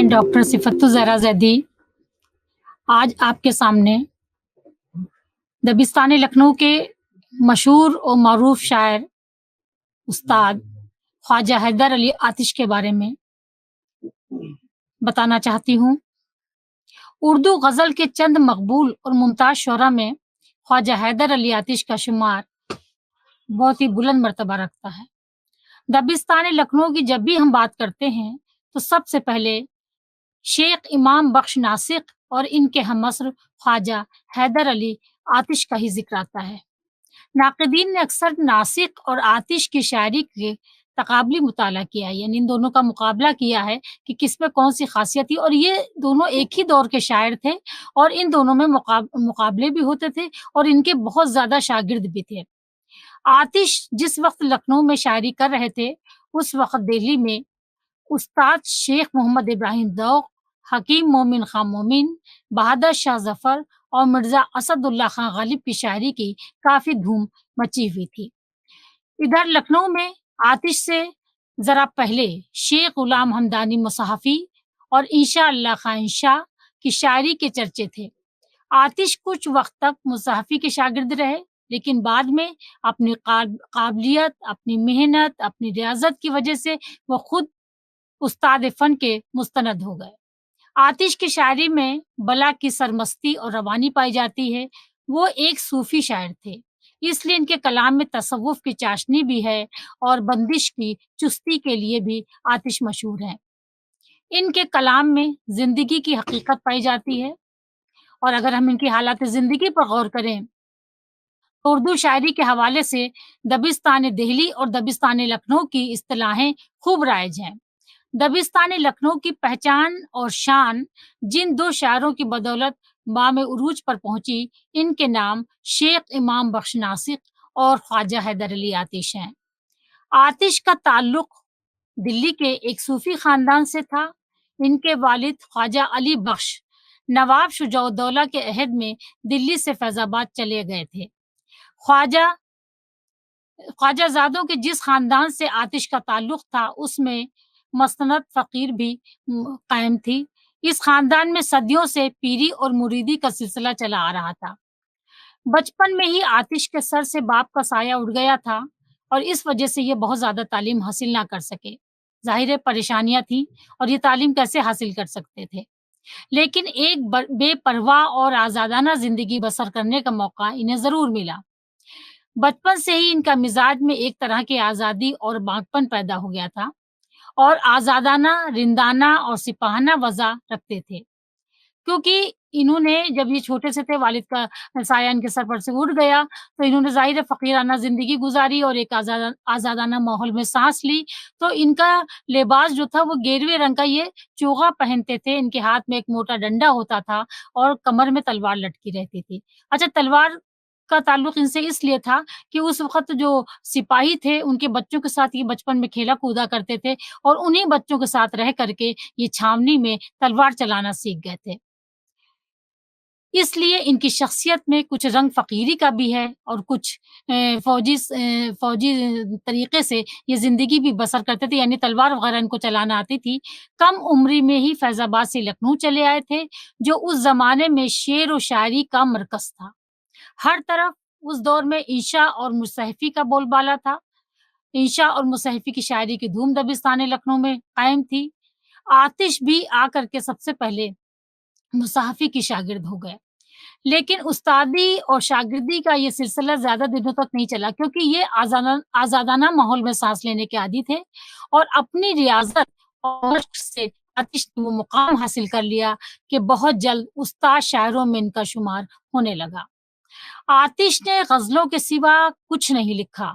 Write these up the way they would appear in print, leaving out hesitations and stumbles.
میں ڈاکٹر صفت الزہرا زیدی آج آپ کے سامنے دبستان لکھنؤ کے مشہور اور معروف شاعر استاد خواجہ حیدر علی آتش کے بارے میں بتانا چاہتی ہوں۔ اردو غزل کے چند مقبول اور ممتاز شعراء میں خواجہ حیدر علی آتش کا شمار بہت ہی بلند مرتبہ رکھتا ہے۔ دبستان لکھنؤ کی جب بھی ہم بات کرتے ہیں تو سب سے پہلے شیخ امام بخش ناسک اور ان کے ہم عصر خواجہ حیدر علی آتش کا ہی ذکر آتا ہے۔ ناقدین نے اکثر ناسک اور آتش کی شاعری کے تقابلی مطالعہ کیا ہے، یعنی ان دونوں کا مقابلہ کیا ہے کہ کس میں کون سی خاصیت تھی، اور یہ دونوں ایک ہی دور کے شاعر تھے اور ان دونوں میں مقابلے بھی ہوتے تھے اور ان کے بہت زیادہ شاگرد بھی تھے۔ آتش جس وقت لکھنؤ میں شاعری کر رہے تھے اس وقت دہلی میں استاد شیخ محمد ابراہیم ذوق، حکیم مومن خان مومن، بہادر شاہ ظفر اور مرزا اسد اللہ خان غالب کی شاعری کی کافی دھوم مچی ہوئی تھی۔ ادھر لکھنؤ میں آتش سے ذرا پہلے شیخ غلام حمدانی مصحفی اور انشاء اللہ خان انشاء کی شاعری کے چرچے تھے۔ آتش کچھ وقت تک مصحفی کے شاگرد رہے، لیکن بعد میں اپنی قابلیت، اپنی محنت، اپنی ریاضت کی وجہ سے وہ خود استاد فن کے مستند ہو گئے۔ آتش کی شاعری میں بلا کی سرمستی اور روانی پائی جاتی ہے۔ وہ ایک صوفی شاعر تھے، اس لیے ان کے کلام میں تصوف کی چاشنی بھی ہے اور بندش کی چستی کے لیے بھی آتش مشہور ہے۔ ان کے کلام میں زندگی کی حقیقت پائی جاتی ہے، اور اگر ہم ان کی حالات زندگی پر غور کریں تو اردو شاعری کے حوالے سے دبستان دہلی اور دبستان لکھنؤ کی اصطلاحیں خوب رائج ہیں۔ دبستان لکھنؤ کی پہچان اور شان جن دو شاعروں کی بدولت بام عروج پر پہنچی، ان کے نام شیخ امام بخش ناسک اور خواجہ حیدر علی آتش ہیں۔ آتش کا تعلق دلی کے ایک صوفی خاندان سے تھا۔ ان کے والد خواجہ علی بخش نواب شجاع الدولہ کے عہد میں دلی سے فیض آباد چلے گئے تھے۔ خواجہ زادوں کے جس خاندان سے آتش کا تعلق تھا اس میں مسند فقیر بھی قائم تھی۔ اس خاندان میں صدیوں سے پیری اور مریدی کا سلسلہ چلا آ رہا تھا۔ بچپن میں ہی آتش کے سر سے باپ کا سایہ اڑ گیا تھا اور اس وجہ سے یہ بہت زیادہ تعلیم حاصل نہ کر سکے۔ ظاہر پریشانیاں تھیں اور یہ تعلیم کیسے حاصل کر سکتے تھے، لیکن ایک بے پرواہ اور آزادانہ زندگی بسر کرنے کا موقع انہیں ضرور ملا۔ بچپن سے ہی ان کا مزاج میں ایک طرح کی آزادی اور بانکپن پیدا ہو گیا تھا اور آزادانہ، رندانہ اور سپاہانہ وضع رکھتے تھے، کیونکہ انہوں نے جب یہ چھوٹے سے تھے والد کا سایہ ان کے سر پر سے اڑ گیا تو انہوں نے ظاہر فقیرانہ زندگی گزاری اور ایک آزادانہ ماحول میں سانس لی، تو ان کا لباس جو تھا وہ گیروے رنگ کا یہ چوغا پہنتے تھے۔ ان کے ہاتھ میں ایک موٹا ڈنڈا ہوتا تھا اور کمر میں تلوار لٹکی رہتی تھی۔ اچھا، تلوار کا تعلق ان سے اس لیے تھا کہ اس وقت جو سپاہی تھے ان کے بچوں کے ساتھ یہ بچپن میں کھیلا کودا کرتے تھے اور انہی بچوں کے ساتھ رہ کر کے یہ چھاونی میں تلوار چلانا سیکھ گئے تھے۔ اس لیے ان کی شخصیت میں کچھ رنگ فقیری کا بھی ہے اور کچھ فوجی طریقے سے یہ زندگی بھی بسر کرتے تھے، یعنی تلوار وغیرہ ان کو چلانا آتی تھی۔ کم عمری میں ہی فیض آباد سے لکھنؤ چلے آئے تھے، جو اس زمانے میں شعر و شاعری کا مرکز تھا۔ ہر طرف اس دور میں انشاء اور مصحفی کا بول بالا تھا۔ انشاء اور مصحفی کی شاعری کی دھوم دبستان لکھنؤ میں قائم تھی۔ آتش بھی آ کر کے سب سے پہلے مصحفی کی شاگرد ہو گئے، لیکن استادی اور شاگردی کا یہ سلسلہ زیادہ دنوں تک نہیں چلا، کیونکہ یہ آزادانہ ماحول میں سانس لینے کے عادی تھے اور اپنی ریاضت اور مشق سے آتش نے وہ مقام حاصل کر لیا کہ بہت جلد استاد شاعروں میں ان کا شمار ہونے لگا۔ آتش نے غزلوں کے سوا کچھ نہیں لکھا،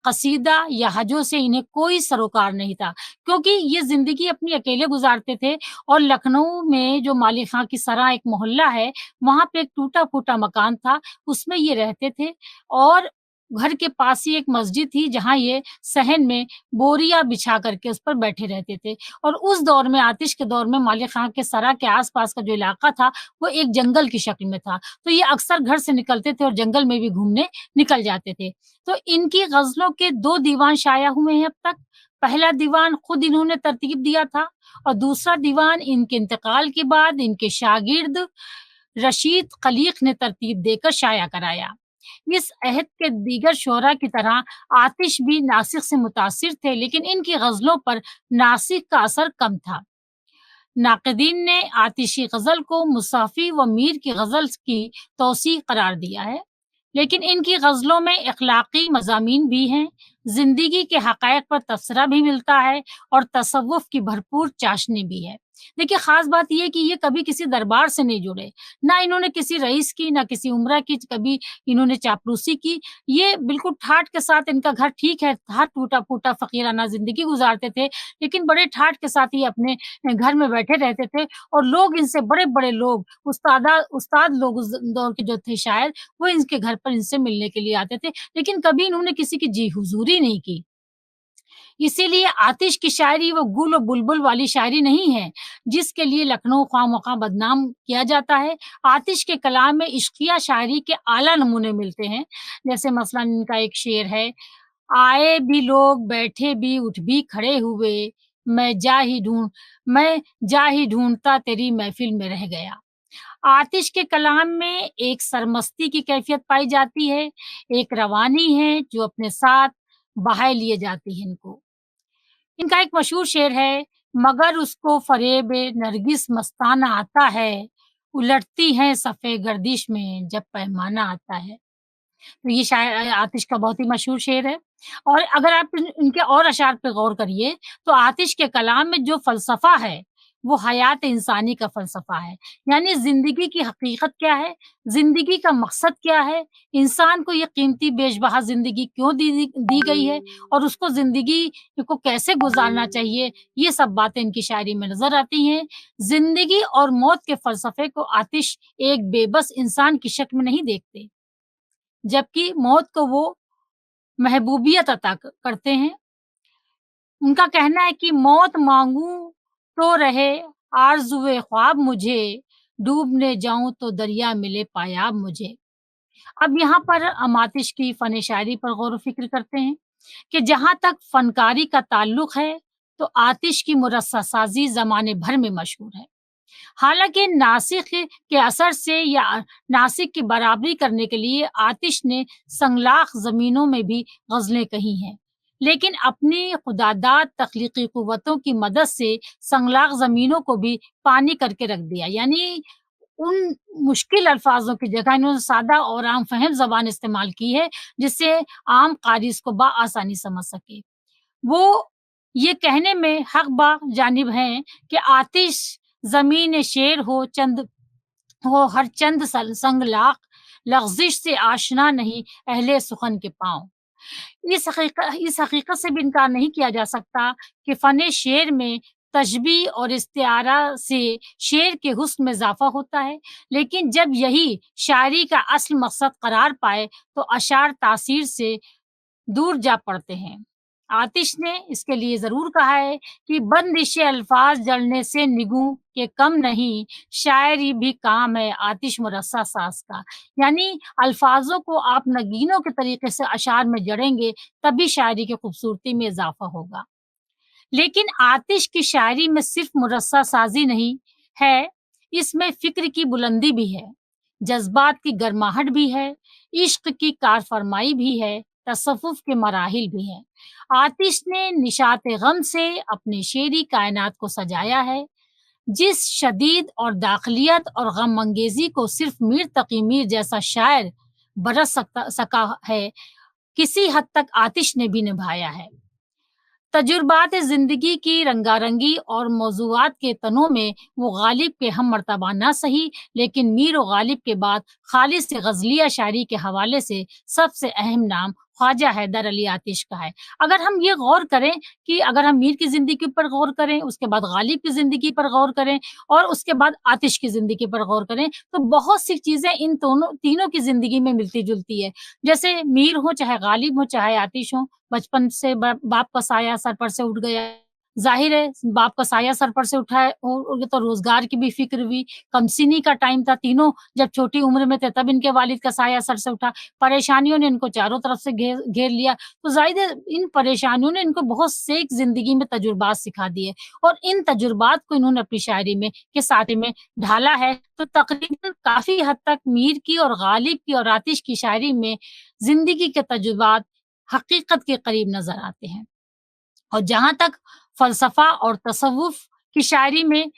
قصیدہ یا حجوں سے انہیں کوئی سروکار نہیں تھا، کیونکہ یہ زندگی اپنی اکیلے گزارتے تھے اور لکھنؤ میں جو مالی خاں کی سرا ایک محلہ ہے وہاں پہ ایک ٹوٹا پھوٹا مکان تھا، اس میں یہ رہتے تھے اور घर के पास ही एक मस्जिद थी जहाँ ये सहन में बोरियाँ बिछा करके उस पर बैठे रहते थे। और उस दौर में, आतिश के दौर में, मालिक खां के सरा के आस-पास का जो इलाका था, वो एक जंगल की शक्ल में था। तो ये अक्सर घर से निकलते थे और जंगल में भी घूमने निकल जाते थे। तो इनकी गज़लों के 2 दीवान शाया हुए हैं अब तक। पहला दीवान खुद इन्होंने तरतीब दिया था और दूसरा दीवान इनके इंतकाल के बाद इनके शागिर्द रशीद खलीक ने तरतीब देकर शाया कराया। इस अहद के दीगर शुअरा की तरह आतिश भी नासिक से मुतासिर थे, लेकिन इनकी गज़लों पर नासिक का असर कम था। नाक़िदीन ने आतिशी गज़ल को मुसाफ़ी व मीर की गज़ल की तौसीक़ करार दिया है, लेकिन इनकी गज़लों में इख़लाक़ी मज़ामीन भी हैं, ज़िंदगी के हक़ाइक़ पर तबसरा भी मिलता है और तसव्वुफ़ की भरपूर चाशनी भी है। देखिए, ख़ास बात ये है कि ये कभी किसी दरबार से नहीं जुड़े, ना इन्होंने किसी रईस की, ना किसी उमरा की कभी इन्होंने चापलूसी की। ये बिल्कुल ठाठ के साथ, इनका घर ठीक है, था टूटा-फूटा फ़कीराना ज़िंदगी गुज़ारते थे, लेकिन बड़े ठाठ के साथ ये अपने घर में बैठे रहते थे और लोग इनसे, बड़े-बड़े लोग, उस्ताद लोग उस दौर के जो थे शायर, वो इनके घर पर इनसे मिलने के लिए आते थे, लेकिन कभी इन्होंने किसी की जी हुज़ूरी नहीं की। इसीलिए आतिश की शायरी वो गुल और बुलबुल वाली शायरी नहीं है, जिसके लिए लखनऊ ख़्वाह-मख़्वाह बदनाम किया जाता है। आतिश के कलाम में इश्क़िया शायरी के आला नमूने मिलते हैं। जैसे मसलन इनका एक शेर है, आए भी लोग, बैठे भी, उठ भी खड़े हुए, मैं जा ही ढूँढता तेरी महफ़िल में रह गया। आतिश के कलाम में एक सरमस्ती की कैफ़ियत पाई जाती है, एक रवानी है जो अपने साथ बहाए लिए जाती है इनको। इनका एक मशहूर शेर है, मगर उसको फ़रेब नरगिस मस्ताना आता है, उलटती हैं सफ़े गर्दिश में जब पैमाना आता है। तो ये शायर आतिश का बहुत ही मशहूर शेर है। और अगर आप इनके और अशार पे गौर करिए, तो आतिश के कलाम में जो फ़लसफ़ा है, वो हयात इंसानी का फ़लसफ़ा है। यानी ज़िंदगी की हकीकत क्या है? ज़िंदगी का मकसद क्या है? इंसान को ये कीमती बेशबहा ज़िंदगी क्यों दी गई है और उसको ज़िंदगी को कैसे गुज़ारना चाहिए? ये सब बातें इनकी शायरी में नज़र आती हैं। ज़िंदगी और मौत के फ़लसफ़े को आतिश एक बेबस इंसान की शक्ल में नहीं देखते, जबकि मौत को वो महबूबियत अता करते हैं। उनका कहना है कि मौत माँगूँ तो रहे आरज़ुए ख्वाब मुझे, डूबने जाऊँ तो दरिया मिले पायाब मुझे। अब यहाँ पर हम आतिश की फ़न शायरी पर गौर-व-फ़िक्र करते हैं कि जहाँ तक फ़नकारी का ताल्लुक है, तो आतिश की मुरस्सा साज़ी ज़माने भर में मशहूर है। हालाँकि नासिक के असर से या नासिक की बराबरी करने के लिए आतिश ने संगलाख ज़मीनों में भी ग़ज़लें कही हैं, लेकिन अपनी खुदादाद तख्लीक़ी क़ुव्वतों की मदद से संगलाख ज़मीनों को भी पानी करके रख दिया। यानी उन मुश्किल अल्फ़ाज़ों की जगह इन्होंने सादा और आम फ़हम ज़बान इस्तेमाल की है, जिससे आम क़ारी इसको बआसानी समझ सके। वो ये कहने में हक़ बा जानिब हैं कि आतिश ज़मीन शेर हो हर चंद संग लाख, लग़ज़िश से आशना नहीं अहले सुख़न के पाँव। इस हकीकत से भी इनकार नहीं किया जा सकता कि फ़न शेर में तशबीह और इस्तिआरा से शेर के हुस्न में इज़ाफ़ा होता है, लेकिन जब यही शायरी का असल मकसद करार पाए, तो अशार तासीर से दूर जा पड़ते हैं। आतिश ने इसके लिए ज़रूर कहा है कि बंदिश अल्फाज़ जलने से निगूँ के कम नहीं, शायरी भी काम है आतिश मुरस्सा साज़ का। यानी अल्फाज़ों को आप नगीनों के तरीके से अशार में जड़ेंगे, तभी शायरी की खूबसूरती में इज़ाफ़ा होगा। लेकिन आतिश की शायरी में सिर्फ़ मुरस्सा साज़ी नहीं है, इसमें फ़िक्र की बुलंदी भी है, जज़्बात की गर्माहट भी है, इश्क की कारफ़रमाई भी है, तसव्वुफ़ के मराहिल भी हैं। आतिश ने निशात गम से अपनी शेरी कायनात को सजाया है। जिस शदीद और दाखिलियत और गम-अंगेज़ी को सिर्फ़ मीर तक़ी मीर जैसा शायर बरस सका है, किसी हद तक आतिश ने भी निभाया है। तजुर्बात ज़िंदगी की रंगारंगी और मौज़ूआत के तनों में वो गालिब के हम-मर्तबा ना सही, लेकिन मीर और गालिब के बाद खालिस गज़लिया शायरी के हवाले से सबसे अहम नाम ख्वाजा हैदर अली आतिश का है। अगर हम ये गौर करें कि अगर हम मीर की ज़िंदगी पर गौर करें, उसके बाद गालिब की ज़िंदगी पर गौर करें और उसके बाद आतिश की ज़िंदगी पर गौर करें, तो बहुत सी चीज़ें इन दोनों तीनों की ज़िंदगी में मिलती-जुलती है। जैसे मीर हो, चाहे गालिब हो, चाहे आतिश हो, बचपन से बाप का साया सर पर से उठ गया। ज़ाहिर है बाप का साया सर पर से उठा है और तो रोज़गार की भी फ़िक्र हुई, कमसिनी का टाइम था, तीनों जब छोटी उम्र में थे तब इनके वालिद का साया सर से उठा। परेशानियों ने इनको चारों तरफ से घेर घेर लिया, तो ज़ाहिर है इन परेशानियों ने इनको बहुत से एक ज़िंदगी में तजुर्बात सिखा दिए और इन तजुर्बात को इन्होंने अपनी शायरी में के साथी में ढाला है। तो तकरीबन काफ़ी हद तक मीर की और गालिब की और आतिश की शायरी में ज़िंदगी के तजुर्बात हकीकत के करीब नज़र आते हैं। और जहाँ तक फ़लसफ़ा और तसव्वुफ़ की शायरी में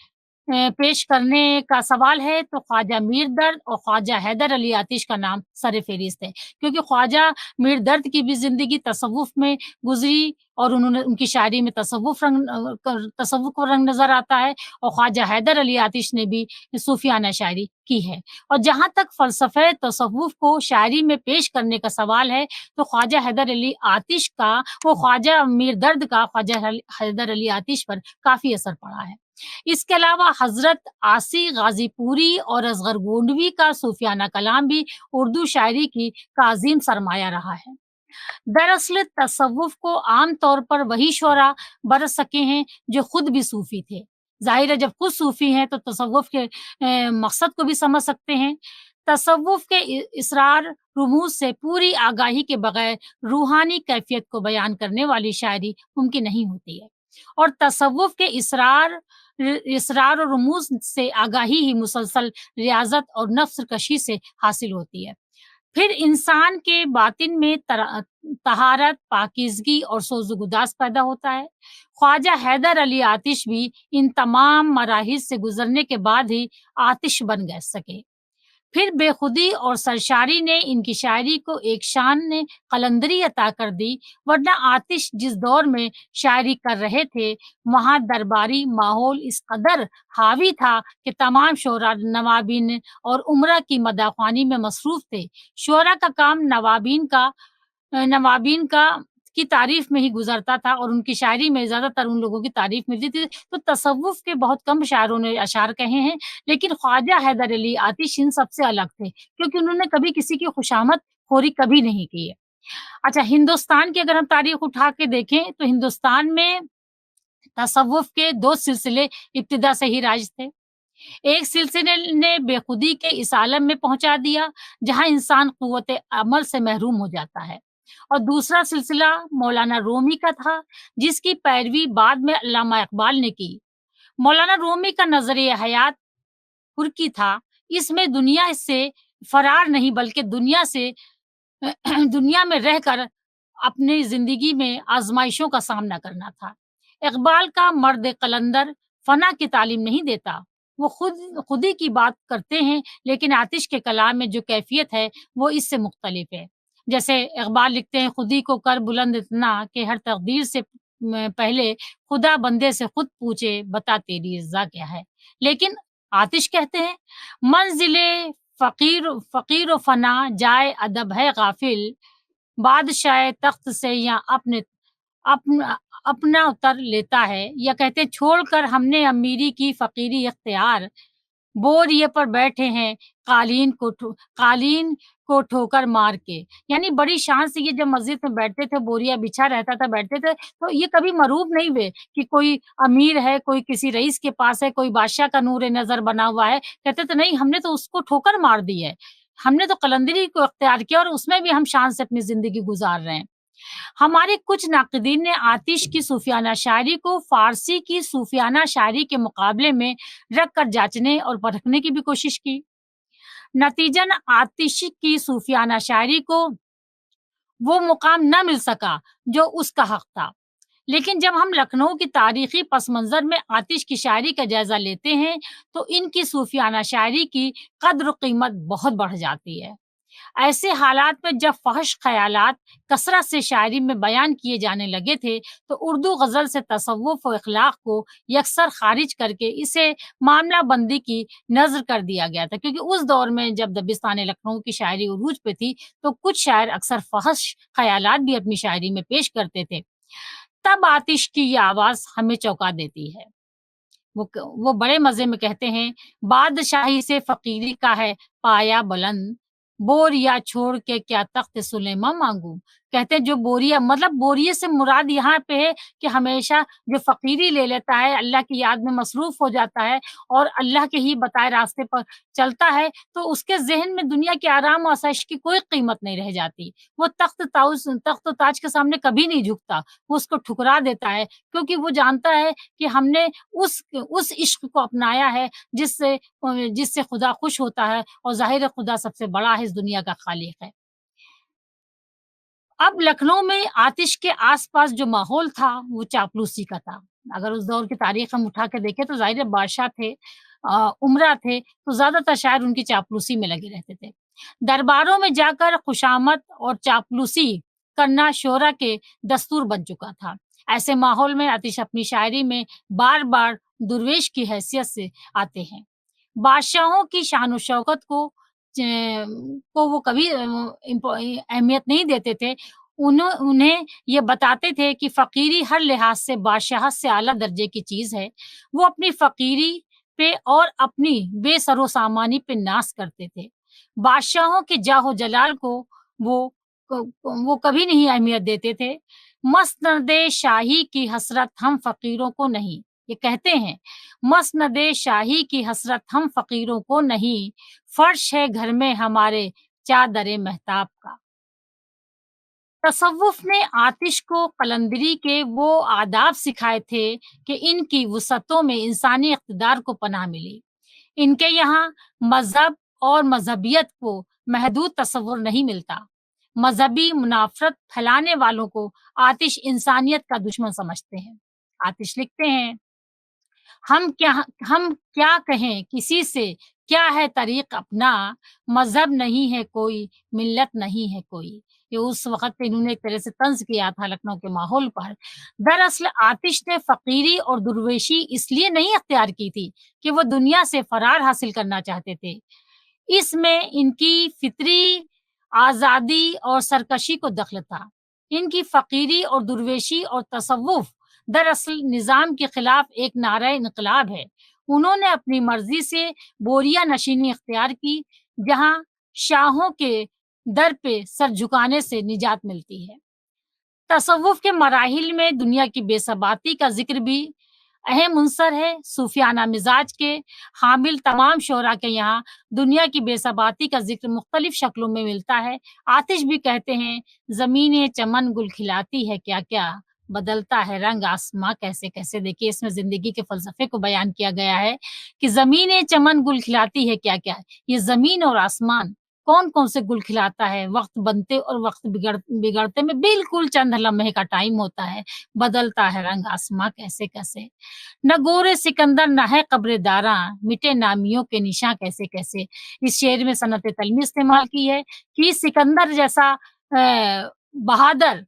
पेश करने का सवाल है तो ख्वाजा मीर दर्द और ख्वाजा हैदर अली आतिश का नाम सर-ए-फ़हरिस्त है। क्योंकि ख्वाजा मीर दर्द की भी ज़िंदगी तसव्वुफ़ में गुज़री और उन्होंने उनकी शायरी में तसव्वुफ़ का रंग नज़र आता है और ख्वाजा हैदर अली आतिश ने भी सूफ़ियाना शायरी की है। और जहाँ तक फ़लसफ़े तसव्वुफ़ को शायरी में पेश करने का सवाल है, तो ख्वाजा हैदर अली आतिश का वो ख्वाजा मीर दर्द का ख्वाजा हैदर अली आतिश पर काफ़ी असर पड़ा है। इसके अलावा हज़रत आसी गाज़ीपुरी और असगर गोंडवी का सूफ़ियाना कलाम भी उर्दू शायरी का अज़ीम सरमाया रहा है। दरअसल तसव्वुफ़ को आम तौर पर वही शोरा बरस सके हैं जो खुद भी सूफ़ी थे। ज़ाहिर है जब खुद सूफ़ी हैं तो तसव्वुफ़ के मकसद को भी समझ सकते हैं। तसव्वुफ़ के इसरार रुमूज़ से पूरी आगाही के बगैर रूहानी कैफ़ियत को बयान करने वाली शायरी मुमकिन नहीं होती है। और तसव्वुफ़ के इसरार और रुमूज़ से आगाही ही मुसलसल रियाज़त और नफ्स कशी से हासिल होती है। फिर इंसान के बातिन में तहारत, पाकीज़गी और सोज़-ओ-गुदास पैदा होता है। ख्वाजा हैदर अली आतिश भी इन तमाम मराहिल से गुज़रने के बाद ही आतिश बन सके। फिर बेखुदी और सरशारी ने इनकी शायरी को एक शान ने कलंदरी अता कर दी, वरना आतिश जिस दौर में शायरी कर रहे थे, वहाँ दरबारी माहौल इस कदर हावी था कि तमाम शोरा नवाबीन और उमरा की मदाख़वानी में मसरूफ़ थे। शोरा का काम नवाबीन का की तारीफ़ में ही गुज़रता था और उनकी शायरी में ज़्यादातर उन लोगों की तारीफ़ मिलती थी। तो तसव्वुफ़ के बहुत कम शायरों ने अशार कहे हैं, लेकिन ख्वाजा हैदर अली आतिश इन सबसे अलग थे, क्योंकि उन्होंने कभी किसी की खुशामद-खोरी कभी नहीं की है। अच्छा, हिंदुस्तान की अगर हम तारीख़ उठा के देखें, तो हिंदुस्तान में तसव्वुफ़ के 2 सिलसिले इब्तिदा से ही राइज थे। एक सिलसिले ने बेखुदी के इस आलम में पहुँचा दिया, जहाँ इंसान क़ुव्वत अमल से महरूम हो जाता है। और दूसरा सिलसिला मौलाना रूमी का था, जिसकी पैरवी बाद में अल्लामा इक़बाल ने की। मौलाना रूमी का नज़रिया हयात तुर्की था। इसमें दुनिया से फ़रार नहीं बल्कि दुनिया में रहकर अपनी ज़िंदगी में आज़माइशों का सामना करना था। इक़बाल का मर्द कलंदर फ़ना की तालीम नहीं देता, वो खुदी की बात करते हैं, लेकिन आतिश के कलाम में जो कैफ़ियत है, वो इससे मुख्तलिफ है। जैसे इक़बाल लिखते हैं, खुदी को कर बुलंद इतना कि हर तक़दीर से पहले खुदा बंदे से खुद पूछे, बता तेरी रज़ा क्या है। लेकिन आतिश कहते हैं, मंज़िले फ़कीर व फ़ना जाए अदब है गाफ़िल, बादशाह तख्त से या अपना अपना उतर लेता है, या कहते हैं छोड़कर हमने अमीरी की फ़कीरी इख्तियार, बोरिये पर बैठे हैं कालीन को ठोकर मार के। यानी बड़ी शान से ये जब मस्जिद में बैठते थे, बोरिया बिछा रहता था, बैठते थे, तो ये कभी मरूब नहीं हुए कि कोई अमीर है, कोई किसी रईस के पास है, कोई बादशाह का नूर नज़र बना हुआ है। कहते थे नहीं, हमने तो उसको ठोकर मार दी है। हमने तो कलंदरी को इख्तियार किया और उसमें भी हम शान से अपनी ज़िंदगी गुज़ार रहे हैं। हमारे कुछ नाक़िदीन ने आतिश की सूफ़ियाना शायरी को फ़ारसी की सूफ़ियाना शायरी के मुकाबले में रख कर जाँचने और परखने की भी कोशिश की। नतीजन आतिश की सूफ़ियाना शायरी को वो मुक़ाम न मिल सका जो उसका हक़ था। लेकिन जब हम लखनऊ की तारीख़ी पस-मंज़र में आतिश की शायरी का जायज़ा लेते हैं, तो इनकी सूफ़ियाना शायरी की क़द्र क़ीमत बहुत बढ़ जाती है। ایسے حالات میں جب فحش خیالات کثرت سے شاعری میں بیان کیے جانے لگے تھے تو اردو غزل سے تصوف و اخلاق کو یکسر خارج کر کے اسے معاملہ بندی کی نظر کر دیا گیا تھا، کیونکہ اس دور میں جب دبستان لکھنؤ کی شاعری عروج پہ تھی تو کچھ شاعر اکثر فحش خیالات بھی اپنی شاعری میں پیش کرتے تھے۔ تب آتش کی یہ آواز ہمیں چونکا دیتی ہے۔ وہ بڑے مزے میں کہتے ہیں، بادشاہی سے فقیری کا ہے پایا بلند، بوریا چھوڑ کے کیا تخت سلیماں مانگوں۔ کہتے ہیں جو بوریا، مطلب بوریے سے مراد یہاں پہ ہے کہ ہمیشہ جو فقیری لے لیتا ہے، اللہ کی یاد میں مصروف ہو جاتا ہے اور اللہ کے ہی بتائے راستے پر چلتا ہے، تو اس کے ذہن میں دنیا کے آرام و آسائش کی کوئی قیمت نہیں رہ جاتی۔ وہ تخت و تاج کے سامنے کبھی نہیں جھکتا، وہ اس کو ٹھکرا دیتا ہے، کیونکہ وہ جانتا ہے کہ ہم نے اس عشق کو اپنایا ہے جس سے خدا خوش ہوتا ہے، اور ظاہر ہے خدا سب سے بڑا ہے، اس دنیا کا خالق ہے۔ اب لکھنؤ میں آتش کے آس پاس جو ماحول تھا وہ چاپلوسی کا تھا۔ اگر اس دور کی تاریخ ہم اٹھا کے دیکھیں تو ظاہر ہے بادشاہ تھے، امرا تھے، تو زیادہ تر شاعر ان کی چاپلوسی میں لگے رہتے تھے۔ درباروں میں جا کر خوشامد اور چاپلوسی کرنا شعرا کے دستور بن چکا تھا۔ ایسے ماحول میں آتش اپنی شاعری میں بار بار درویش کی حیثیت سے آتے ہیں۔ بادشاہوں کی شان و شوکت کو وہ کبھی اہمیت نہیں دیتے تھے۔ انہیں یہ بتاتے تھے کہ فقیری ہر لحاظ سے بادشاہت سے اعلیٰ درجے کی چیز ہے۔ وہ اپنی فقیری پہ اور اپنی بے سر و سامانی پہ ناز کرتے تھے۔ بادشاہوں کے جاہ و جلال کو وہ کبھی نہیں اہمیت دیتے تھے۔ مسند شاہی کی حسرت ہم فقیروں کو نہیں، یہ کہتے ہیں، مسند شاہی کی حسرت ہم فقیروں کو نہیں، فرش ہے گھر میں ہمارے چادر مہتاب کا۔ تصوف نے آتش کو قلندری کے وہ آداب سکھائے تھے کہ ان کی وسعتوں میں انسانی اقتدار کو پناہ ملی۔ ان کے یہاں مذہب اور مذہبیت کو محدود تصور نہیں ملتا۔ مذہبی منافرت پھیلانے والوں کو آتش انسانیت کا دشمن سمجھتے ہیں۔ آتش لکھتے ہیں، ہم کیا کہیں کسی سے، کیا ہے طریق اپنا، مذہب نہیں ہے کوئی، ملت نہیں ہے کوئی۔ یہ اس وقت انہوں نے ایک طرح سے طنز کیا تھا لکھنؤ کے ماحول پر۔ دراصل آتش نے فقیری اور درویشی اس لیے نہیں اختیار کی تھی کہ وہ دنیا سے فرار حاصل کرنا چاہتے تھے۔ اس میں ان کی فطری آزادی اور سرکشی کو دخل تھا۔ ان کی فقیری اور درویشی اور تصوف دراصل نظام کے خلاف ایک نعرہ انقلاب ہے۔ انہوں نے اپنی مرضی سے بوریا نشینی اختیار کی، جہاں شاہوں کے در پہ سر جھکانے سے نجات ملتی ہے۔ تصوف کے مراحل میں دنیا کی بے ثباتی کا ذکر بھی اہم عنصر ہے۔ صوفیانہ مزاج کے حامل تمام شعراء کے یہاں دنیا کی بے ثباتی کا ذکر مختلف شکلوں میں ملتا ہے۔ آتش بھی کہتے ہیں، زمینیں چمن گل کھلاتی ہے کیا کیا، بدلتا ہے رنگ آسماں کیسے کیسے۔ دیکھیے اس میں زندگی کے فلسفے کو بیان کیا گیا ہے کہ زمینیں چمن گل کھلاتی ہے کیا کیا، یہ زمین اور آسمان کون کون سے گل کھلاتا ہے، وقت بنتے اور وقت بگڑتے میں بالکل چند لمحے کا ٹائم ہوتا ہے، بدلتا ہے رنگ آسماں کیسے کیسے۔ نہ گورے سکندر نہ ہے قبر داراں، مٹے نامیوں کے نشاں کیسے کیسے۔ اس شعر میں صنعت تلمی استعمال کی ہے کہ سکندر جیسا بہادر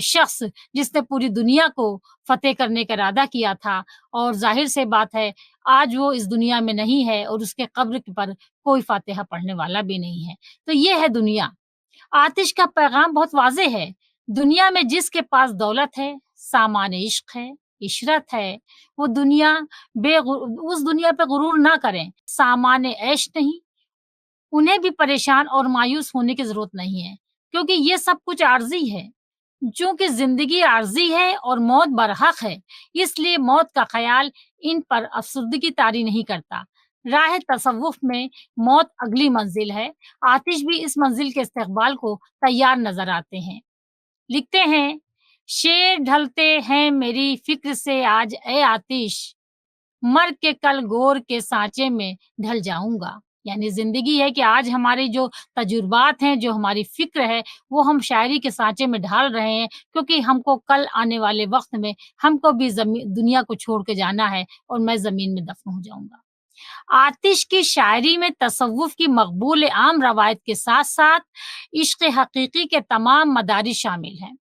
شخص جس نے پوری دنیا کو فتح کرنے کا ارادہ کیا تھا، اور ظاہر سے بات ہے آج وہ اس دنیا میں نہیں ہے اور اس کے قبر پر کوئی فاتحہ پڑھنے والا بھی نہیں ہے۔ تو یہ ہے دنیا۔ آتش کا پیغام بہت واضح ہے، دنیا میں جس کے پاس دولت ہے، سامان عشق ہے، عشرت ہے، وہ اس دنیا پہ غرور نہ کریں۔ سامان عیش نہیں، انہیں بھی پریشان اور مایوس ہونے کی ضرورت نہیں ہے، کیونکہ یہ سب کچھ عارضی ہے۔ چونکہ زندگی عارضی ہے اور موت برحق ہے، اس لیے موت کا خیال ان پر افسردگی طاری نہیں کرتا۔ راہ تصوف میں موت اگلی منزل ہے۔ آتش بھی اس منزل کے استقبال کو تیار نظر آتے ہیں۔ لکھتے ہیں، شیر ڈھلتے ہیں میری فکر سے آج اے آتش، مر کے کل گور کے سانچے میں ڈھل جاؤں گا۔ یعنی زندگی ہے کہ آج ہماری جو تجربات ہیں، جو ہماری فکر ہے، وہ ہم شاعری کے سانچے میں ڈھال رہے ہیں، کیونکہ ہم کو کل آنے والے وقت میں ہم کو بھی دنیا کو چھوڑ کے جانا ہے اور میں زمین میں دفن ہو جاؤں گا۔ आतिश की शायरी में तसव्वुफ की मकबूल आम रवायत के साथ साथ इश्क हकीकी के तमाम मदारिज शामिल हैं।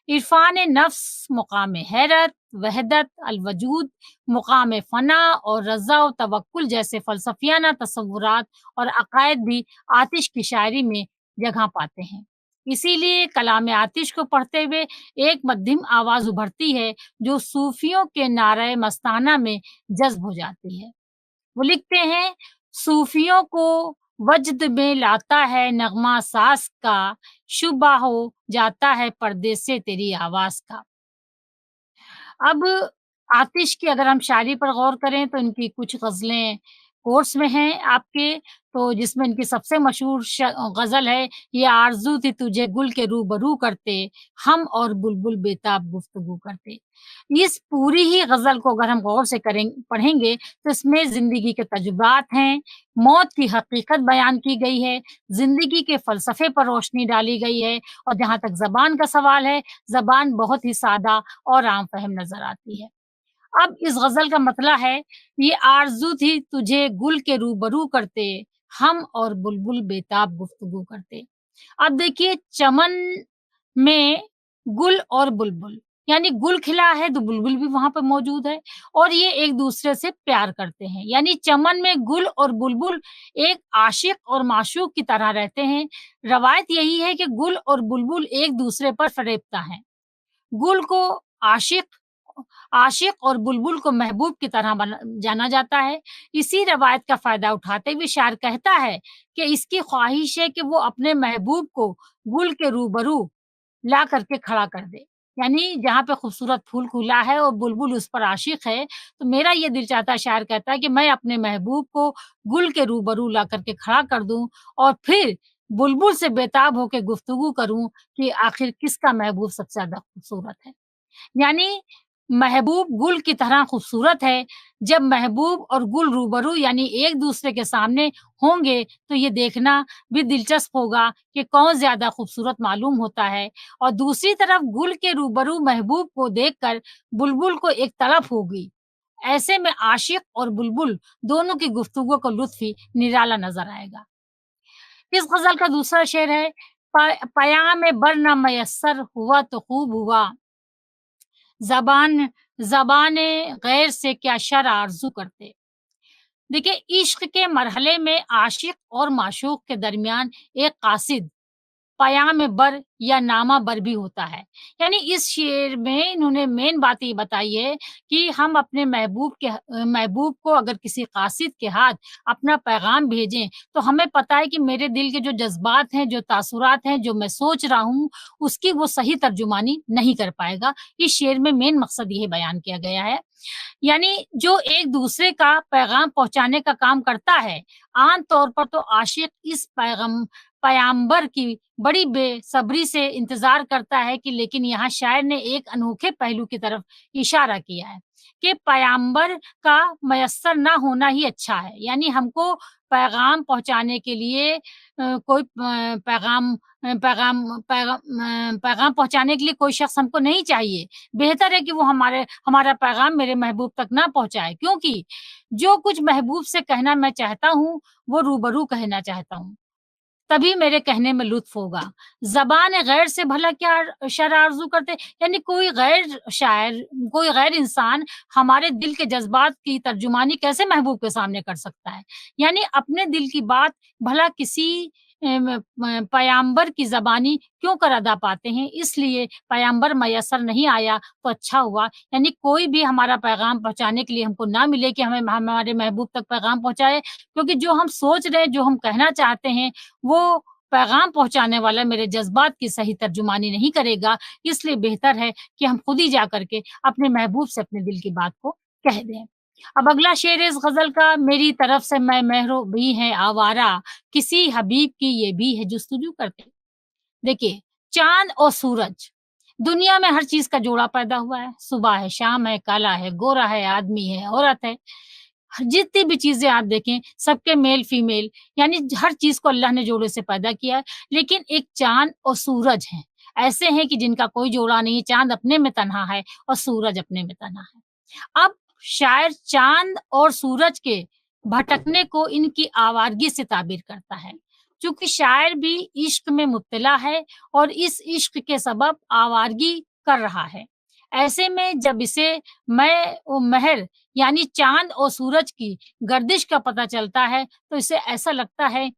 इरफान नफ्स, मुकाम हैरत, वहदत अलवजूद, मुकाम फना और रज़ा व तवक्कुल जैसे फ़लसफ़ियाना तसव्वुरात और अक़ायद भी आतिश की शायरी में जगह पाते हैं। इसीलिए कलाम आतिश को पढ़ते हुए एक मध्यम आवाज़ उभरती है, जो सूफ़ियों के नारे मस्ताना में जज़्ब हो जाती है। वो लिखते हैं, सूफियों को वज्द में लाता है नगमा सास का, शुबा हो जाता है पर्दे से तेरी आवाज का। अब आतिश की अगर हम शायरी पर गौर करें तो इनकी कुछ गज़लें कोर्स में हैं आपके, तो जिसमें इनकी सबसे मशहूर गज़ल है, ये आरज़ू थी तुझे गुल के रूबरू करते, हम और बुलबुल बेताब गुफ्तगू करते। इस पूरी ही गज़ल को अगर हम गौर से पढ़ेंगे तो इसमें ज़िंदगी के तजुर्बात हैं, मौत की हकीकत बयान की गई है, ज़िंदगी के फ़लसफ़े पर रोशनी डाली गई है और जहाँ तक ज़बान का सवाल है, ज़बान बहुत ही सादा और आम फ़हम नज़र आती है। अब इस गज़ल का मतला है, ये आरज़ू थी तुझे गुल के रूबरू करते, हम और बुलबुल बेताब गुफ्तगू करते। अब देखिए चमन में गुल और बुलबुल, यानी गुल खिला है तो बुलबुल भी वहाँ पे मौजूद है और ये एक-दूसरे से प्यार करते हैं। यानी चमन में गुल और बुलबुल एक आशिक और माशूक की तरह रहते हैं। रवायत यही है कि गुल और बुलबुल एक-दूसरे पर फ़रेबता हैं। गुल को आशिक आशिक और बुलबुल को महबूब की तरह जाना जाता है। इसी रवायत का फ़ायदा उठाते हुए शायर कहता है कि इसकी ख़्वाहिश है कि वो अपने महबूब को गुल के रूबरू ला करके खड़ा कर दे। यानी जहाँ पे खूबसूरत फूल खिला है और बुलबुल उस पर आशिक़ है, तो मेरा ये दिल चाहता है, शायर कहता है कि मैं अपने महबूब को गुल के रूबरू ला करके खड़ा कर दूँ और फिर बुलबुल से बेताब होके गुफ्तगू करूँ कि आखिर किसका महबूब सबसे ज़्यादा खूबसूरत है। यानी महबूब गुल की तरह खूबसूरत है, जब महबूब और गुल रूबरू यानी एक-दूसरे के सामने होंगे, तो ये देखना भी दिलचस्प होगा कि कौन ज़्यादा खूबसूरत मालूम होता है और दूसरी तरफ गुल के रूबरू महबूब को देखकर बुलबुल को एक तड़प होगी। ऐसे में आशिक और बुलबुल दोनों की गुफ्तगू का लुत्फ़ ही निराला नज़र आएगा। इस गज़ल का दूसरा शेर है, पयाम बर न मयस्सर हुआ तो खूब हुआ, ज़बान ज़बाने गैर से क्या शर आरज़ू करते। देखिए, इश्क के मरहले में आशिक और माशूक के दरमियान एक कासिद पयाम बर या नामा बर भी होता है। यानी इस शेर में इन्होंने मेन बात ये बताई है कि हम अपने महबूब को अगर किसी कासिद के हाथ अपना पैगाम भेजें, तो हमें पता है कि मेरे दिल के जो जज़्बात हैं, जो तासुरात हैं, जो मैं सोच रहा हूँ, उसकी वो सही तर्जुमानी नहीं कर पाएगा। इस शेर में मेन मकसद यही बयान किया गया है। यानी जो एक-दूसरे का पैगाम पहुँचाने का काम करता है, आम तौर पर तो आशिक इस पैगंबर की बड़ी बेसब्री से इंतज़ार करता है कि लेकिन यहाँ शायर ने एक अनोखे पहलू की तरफ इशारा किया है कि पैगंबर का मयस्सर ना होना ही अच्छा है। यानी हमको पैगाम पहुँचाने के लिए कोई पैगाम पहुँचाने के लिए कोई शख़्स हमको नहीं चाहिए। बेहतर है कि वो हमारा पैगाम मेरे महबूब तक ना पहुँचाए, क्योंकि जो कुछ महबूब से कहना मैं चाहता हूँ, वो रूबरू कहना चाहता हूँ। तभी मेरे कहने में लुत्फ़ होगा। ज़बान गैर से भला क्या शर आरज़ू करते, यानी कोई गैर शायर, कोई गैर इंसान हमारे दिल के जज़्बात की तर्जुमानी कैसे महबूब के सामने कर सकता है? यानी अपने दिल की बात भला किसी पैगंबर की ज़बानी क्यों कर अदा पाते हैं? इसलिए पैगंबर मयस्सर नहीं आया तो अच्छा हुआ। यानी कोई भी हमारा पैगाम पहुँचाने के लिए हमको ना मिले कि हमें हमारे महबूब तक पैगाम पहुँचाए, क्योंकि जो हम सोच रहे हैं, जो हम कहना चाहते हैं, वो पैगाम पहुँचाने वाला मेरे जज़्बात की सही तर्जुमानी नहीं करेगा। इसलिए बेहतर है कि हम खुद ही जा कर के अपने महबूब से अपने दिल की बात को कह दें। अब अगला शेर है इस गज़ल का, मेरी तरफ से मैं महरो भी हैं आवारा, किसी हबीब की ये भी है जुस्तजू करते। देखिए, चाँद और सूरज, दुनिया में हर चीज़ का जोड़ा पैदा हुआ है। सुबह है, शाम है, काला है, गोरा है, आदमी है, औरत है। जितनी भी चीज़ें आप देखें, सबके मेल-फीमेल, यानी हर चीज़ को अल्लाह ने जोड़े से पैदा किया है। लेकिन एक चाँद और सूरज हैं, ऐसे हैं कि जिनका कोई जोड़ा नहीं है। चाँद अपने में तन्हा है और सूरज अपने में तन्हा है। अब शायर चाँद और सूरज के भटकने को इनकी आवारगी से ताबीर करता है। चूँकि शायर भी इश्क में मुब्तला है और इस इश्क के सबब आवारगी कर रहा है। ऐसे में जब इसे मैं ओ महर यानी चाँद और सूरज की गर्दिश का पता चलता है, तो इसे ऐसा लगता है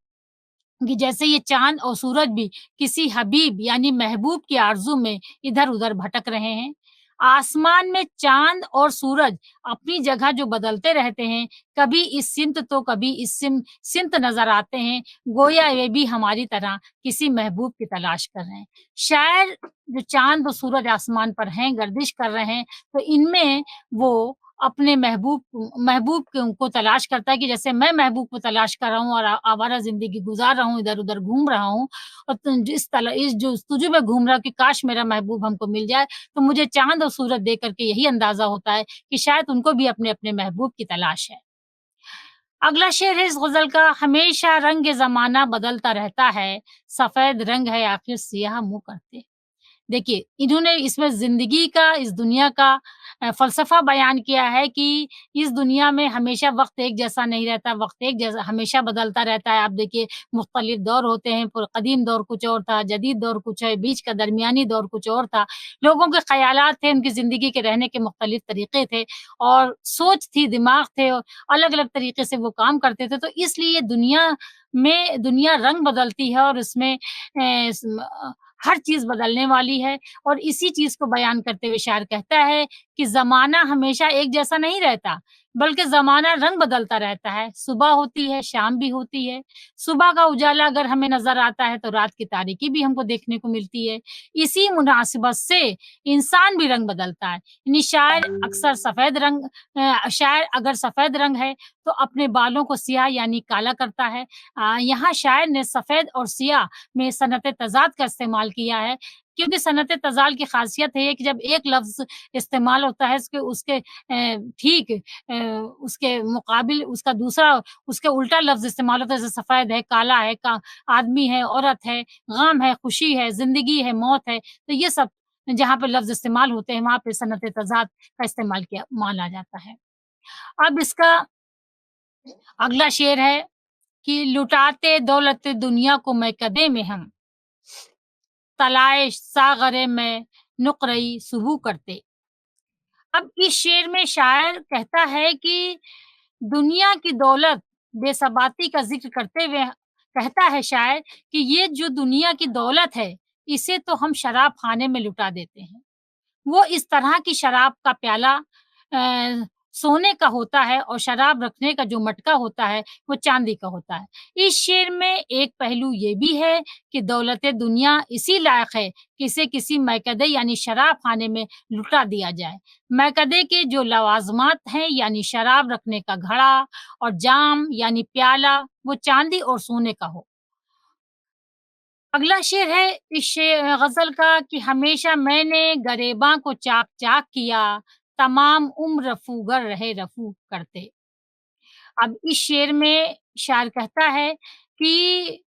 कि जैसे ये चाँद और सूरज भी किसी हबीब यानी महबूब की आरज़ू में इधर-उधर भटक रहे हैं। आसमान में चाँद और सूरज अपनी जगह जो बदलते रहते हैं, कभी इस सिमत तो कभी इस सिमत नज़र आते हैं, गोया ये भी हमारी तरह किसी महबूब की तलाश कर रहे हैं। शायर जो चाँद और सूरज आसमान पर हैं, गर्दिश कर रहे हैं, तो इनमें वो अपने महबूब को तलाश करता है कि जैसे मैं महबूब को तलाश कर रहा हूँ और आवारा ज़िंदगी गुज़ार रहा हूँ, इधर-उधर घूम रहा हूँ और इस जुस्तजू में घूम रहा हूँ कि काश मेरा महबूब हमको मिल जाए, तो मुझे चाँद और सूरज देख कर के यही अंदाज़ा होता है कि शायद उनको भी अपने-अपने महबूब की तलाश है। अगला शेर है इस ग़ज़ल का, हमेशा रंग ज़माना बदलता रहता है, सफ़ेद रंग है आखिर सियाह मुँह करते। देखिए, इन्होंने इसमें ज़िंदगी का, इस दुनिया का फ़लसफ़ा बयान किया है कि इस दुनिया में हमेशा वक़्त एक जैसा नहीं रहता, वक़्त एक जैसा हमेशा बदलता रहता है। आप देखिए, मुख़्तलिफ़ दौर होते हैं, कदीम दौर कुछ और था, जदीद दौर कुछ है, बीच का दरमियानी दौर कुछ और था। लोगों के ख़यालात थे, उनकी ज़िंदगी के रहने के मुख़्तलिफ़ तरीक़े थे और सोच थी, दिमाग थे और अलग-अलग तरीक़े से वो काम करते थे। तो इसलिए दुनिया रंग बदलती है और उसमें हर चीज़ बदलने वाली है और इसी चीज़ को बयान करते हुए शायर कहता है कि ज़माना हमेशा एक जैसा नहीं रहता, बल्कि ज़माना रंग बदलता रहता है। सुबह होती है, शाम भी होती है। सुबह का उजाला अगर हमें नज़र आता है, तो रात की तारीकी भी हमको देखने को मिलती है। इसी मुनासिबत से इंसान भी रंग बदलता है। यानी शायर अगर सफ़ेद रंग है, तो अपने बालों को सियाह यानी काला करता है। यहाँ शायर ने सफ़ेद और सियाह में सनत तज़ाद का इस्तेमाल किया है, क्योंकि सनत तज़ाद की ख़ासियत है कि जब एक लफ़्ज़ इस्तेमाल होता है उसके ठीक उसके मुक़ाबिल उसका दूसरा उसके उल्टा लफ़्ज़ इस्तेमाल होता है, जैसे सफ़ेद है, काला है, का आदमी है, औरत है, गम है, खुशी है, ज़िंदगी है, मौत है। तो ये सब जहाँ पे लफ़्ज़ इस्तेमाल होते हैं, वहाँ पे सनत तज़ाद का इस्तेमाल किया माना जाता है। अब इसका अगला शेर है कि लुटाते दौलत दुनिया को मैं कदे में हम, तलाए सागरे में नुक़रई सुबू करते। अब इस शेर में शायर कहता है कि दुनिया की दौलत बेसबाती का ज़िक्र करते हुए कहता है शायर कि ये जो दुनिया की दौलत है, इसे तो हम शराब खाने में लुटा देते हैं। वो इस तरह की शराब का प्याला सोने का होता है और शराब रखने का जो मटका होता है, वो चांदी का होता है। इस शेर में एक पहलू ये भी है कि दौलत दुनिया इसी लायक है कि इसे किसी मैकदे यानी शराब खाने में लुटा दिया जाए। मैकदे के जो लवाज़मात हैं यानी शराब रखने का घड़ा और जाम यानी प्याला, वो चांदी और सोने का हो। अगला शेर है इस ग़ज़ल का कि हमेशा मैंने गरेबाँ को चाक-चाक किया, तमाम उम्र रफ़ूगर रहे रफ़ू करते। अब इस शेर में शायर कहता है कि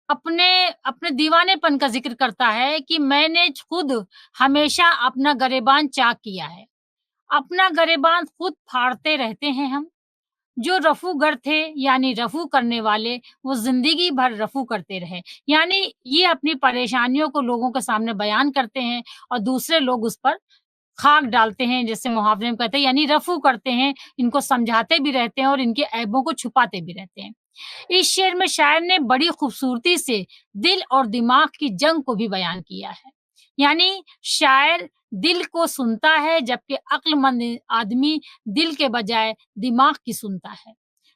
अपने अपने दीवानेपन का ज़िक्र करता है कि मैंने खुद हमेशा अपना गरेबान चाक किया है। अपना गरेबान खुद फाड़ते रहते हैं हम। जो रफ़ूगर थे यानी रफ़ू करने वाले, वो ज़िंदगी भर रफ़ू करते रहे। यानी ये अपनी परेशानियों को लोगों के सामने बयान करते हैं और दूसरे लोग उस पर खाक डालते हैं, जैसे मुहावरे में कहते हैं, यानी रफ़ू करते हैं, इनको समझाते भी रहते हैं और इनके ऐबों को छुपाते भी रहते हैं। इस शेर में शायर ने बड़ी खूबसूरती से दिल और दिमाग की जंग को भी बयान किया है। यानी शायर दिल को सुनता है, जबकि अक्लमंद आदमी दिल के बजाय दिमाग की सुनता है।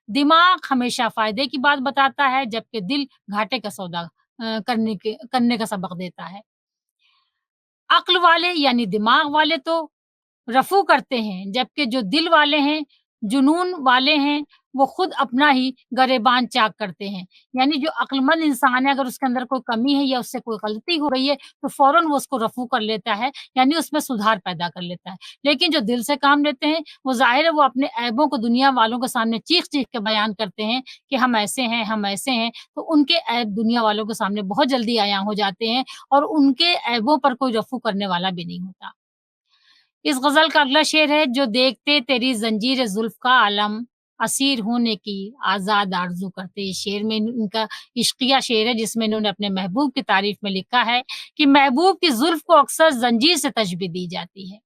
दिमाग हमेशा फ़ायदे की बात बताता है, जबकि दिल घाटे का सौदा करने का सबक देता है। अक्ल वाले यानी दिमाग वाले तो रफ़ू करते हैं, जबकि जो दिल वाले हैं, जुनून वाले हैं, वो खुद अपना ही गरेबान चाक करते हैं। यानी जो अक्लमंद इंसान है, अगर उसके अंदर कोई कमी है या उससे कोई गलती हो गई है, तो फ़ौरन वो उसको रफ़ू कर लेता है, यानी उसमें सुधार पैदा कर लेता है। लेकिन जो दिल से काम लेते हैं, वो ज़ाहिर है वो अपने ऐबों को दुनिया वालों के सामने चीख-चीख के बयान करते हैं कि हम ऐसे हैं, हम ऐसे हैं। तो उनके ऐब दुनिया वालों के सामने बहुत जल्दी अयां हो जाते हैं और उनके ऐबों पर कोई रफ़ू करने वाला भी नहीं होता। इस ग़ज़ल का अगला शेर है, जो देखते तेरी ज़ंजीर ज़ुल्फ़ का आलम, اسیر ہونے کی آزاد آرزو کرتے۔ یہ شعر میں ان کا عشقیہ شعر ہے جس میں انہوں نے اپنے محبوب کی تعریف میں لکھا ہے کہ محبوب کی زلف کو اکثر زنجیر سے تشبیہ دی جاتی ہے۔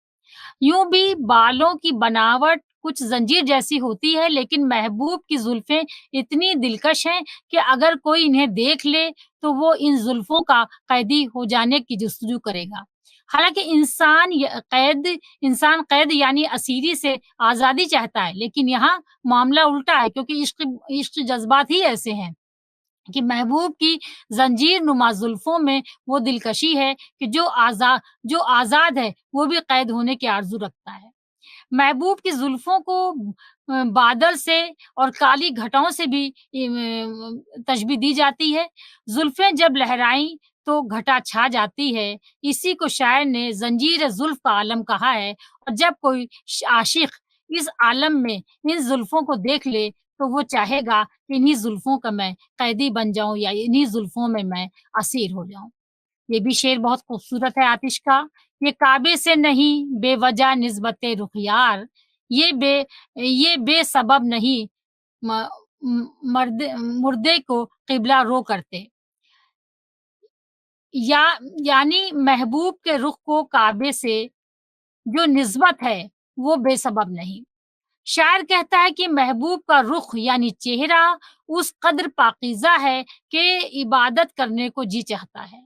یوں بھی بالوں کی بناوٹ کچھ زنجیر جیسی ہوتی ہے، لیکن محبوب کی زلفیں اتنی دلکش ہیں کہ اگر کوئی انہیں دیکھ لے تو وہ ان زلفوں کا قیدی ہو جانے کی جستجو کرے گا۔ حالانکہ انسان قید یعنی اسیری سے آزادی چاہتا ہے، لیکن یہاں معاملہ الٹا ہے، کیونکہ عشق جذبات ہی ایسے ہیں کہ محبوب کی زنجیر نما زلفوں میں وہ دلکشی ہے کہ جو آزاد ہے وہ بھی قید ہونے کی آرزو رکھتا ہے۔ محبوب کی زلفوں کو بادل سے اور کالی گھٹاؤں سے بھی تشبیہ دی جاتی ہے۔ زلفیں جب لہرائیں تو گھٹا چھا جاتی ہے، اسی کو شاعر نے زنجیر زلف کا عالم کہا ہے، اور جب کوئی عاشق اس عالم میں ان زلفوں کو دیکھ لے تو وہ چاہے گا کہ انہی زلفوں کا میں قیدی بن جاؤں یا انہی زلفوں میں میں اسیر ہو جاؤں۔ یہ بھی شعر بہت خوبصورت ہے آتش کا۔ یہ کعبے سے نہیں بے وجہ نسبت رخ یار، یہ بے سبب نہیں مردے کو قبلہ رو کرتے، یعنی محبوب کے رخ کو کعبے سے جو نسبت ہے وہ بے سبب نہیں۔ شاعر کہتا ہے کہ محبوب کا رخ یعنی چہرہ اس قدر پاکیزہ ہے کہ عبادت کرنے کو جی چاہتا ہے۔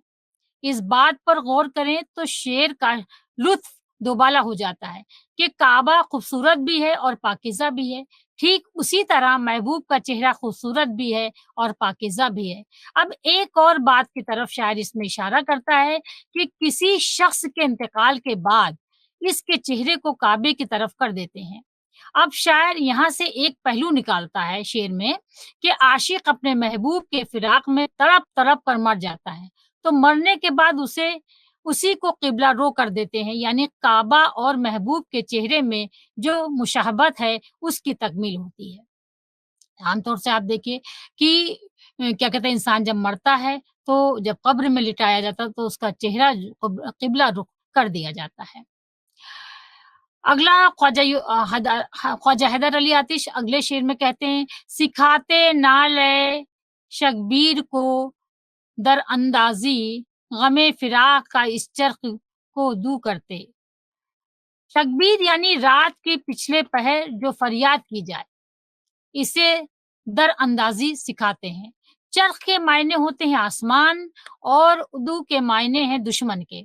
اس بات پر غور کریں تو شعر کا لطف دوبالا ہو جاتا ہے کہ کعبہ خوبصورت بھی ہے اور پاکیزہ بھی ہے، ٹھیک اسی طرح محبوب کا چہرہ خوبصورت بھی ہے اور پاکیزہ بھی ہے۔ اب ایک اور بات کی طرف شاعر اس میں اشارہ کرتا ہے کہ کسی شخص کے انتقال کے بعد اس کے چہرے کو کعبے کی طرف کر دیتے ہیں۔ اب شاعر یہاں سے ایک پہلو نکالتا ہے شعر میں کہ عاشق اپنے محبوب کے فراق میں تڑپ تڑپ کر مر جاتا ہے، تو مرنے کے بعد اسی کو قبلہ رو کر دیتے ہیں، یعنی کعبہ اور محبوب کے چہرے میں جو مشابہت ہے اس کی تکمیل ہوتی ہے۔ عام طور سے آپ دیکھیے کہ کیا کہتے ہیں، انسان جب مرتا ہے تو جب قبر میں لٹایا جاتا ہے تو اس کا چہرہ قبلہ رخ کر دیا جاتا ہے۔ اگلا خواجہ حیدر علی آتش اگلے شعر میں کہتے ہیں، سکھاتے نال شکبیر کو در اندازی غم فراق کا اس چرخ کو دو کرتے۔ شکبیر یعنی رات کے پچھلے پہر جو فریاد کی جائے، اسے در اندازی سکھاتے ہیں۔ چرخ کے معنی ہوتے ہیں آسمان اور ادو کے معنی ہیں دشمن کے۔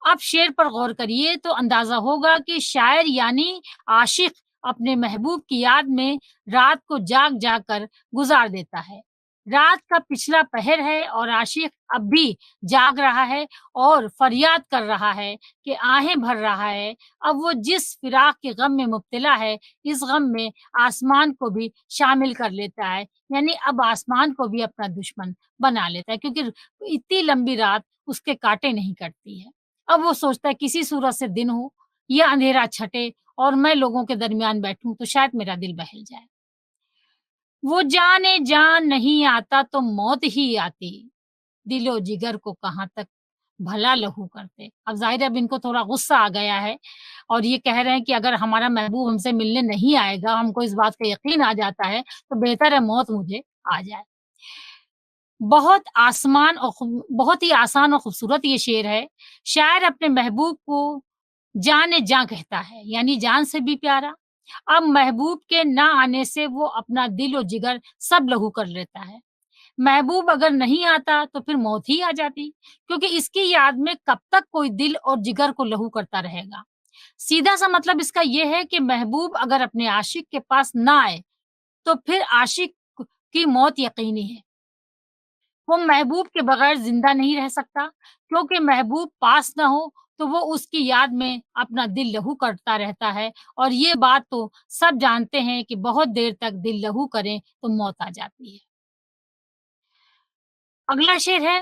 اب شعر پر غور کریے تو اندازہ ہوگا کہ شاعر یعنی عاشق اپنے محبوب کی یاد میں رات کو جاگ جاگ کر گزار دیتا ہے۔ رات کا پچھلا پہر ہے اور عاشق اب بھی جاگ رہا ہے اور فریاد کر رہا ہے کہ آہیں بھر رہا ہے۔ اب وہ جس فراق کے غم میں مبتلا ہے، اس غم میں آسمان کو بھی شامل کر لیتا ہے، یعنی اب آسمان کو بھی اپنا دشمن بنا لیتا ہے، کیونکہ اتنی لمبی رات اس کے کاٹے نہیں کٹتی ہے۔ اب وہ سوچتا ہے کسی صورت سے دن ہو یا اندھیرا چھٹے اور میں لوگوں کے درمیان بیٹھوں تو شاید میرا دل بہل جائے۔ وہ جانے جان نہیں آتا تو موت ہی آتی، دل و جگر کو کہاں تک بھلا لہو کرتے۔ اب ظاہر ہے اب ان کو تھوڑا غصہ آ گیا ہے اور یہ کہہ رہے ہیں کہ اگر ہمارا محبوب ہم سے ملنے نہیں آئے گا، ہم کو اس بات کا یقین آ جاتا ہے، تو بہتر ہے موت مجھے آ جائے۔ بہت ہی آسان اور خوبصورت یہ شعر ہے۔ شاعر اپنے محبوب کو جان جاں کہتا ہے، یعنی جان سے بھی پیارا۔ اب محبوب کے نہ آنے سے وہ اپنا دل و جگر سب لہو کر لیتا ہے۔ محبوب اگر نہیں آتا تو پھر موت ہی آ جاتی، کیونکہ اس کی یاد میں کب تک کوئی دل اور جگر کو لہو کرتا رہے گا۔ سیدھا سا مطلب اس کا یہ ہے کہ محبوب اگر اپنے عاشق کے پاس نہ آئے تو پھر عاشق کی موت یقینی ہے۔ وہ محبوب کے بغیر زندہ نہیں رہ سکتا، کیونکہ محبوب پاس نہ ہو تو وہ اس کی یاد میں اپنا دل لہو کرتا رہتا ہے، اور یہ بات تو سب جانتے ہیں کہ بہت دیر تک دل لہو کریں تو موت آ جاتی ہے۔ اگلا شعر ہے،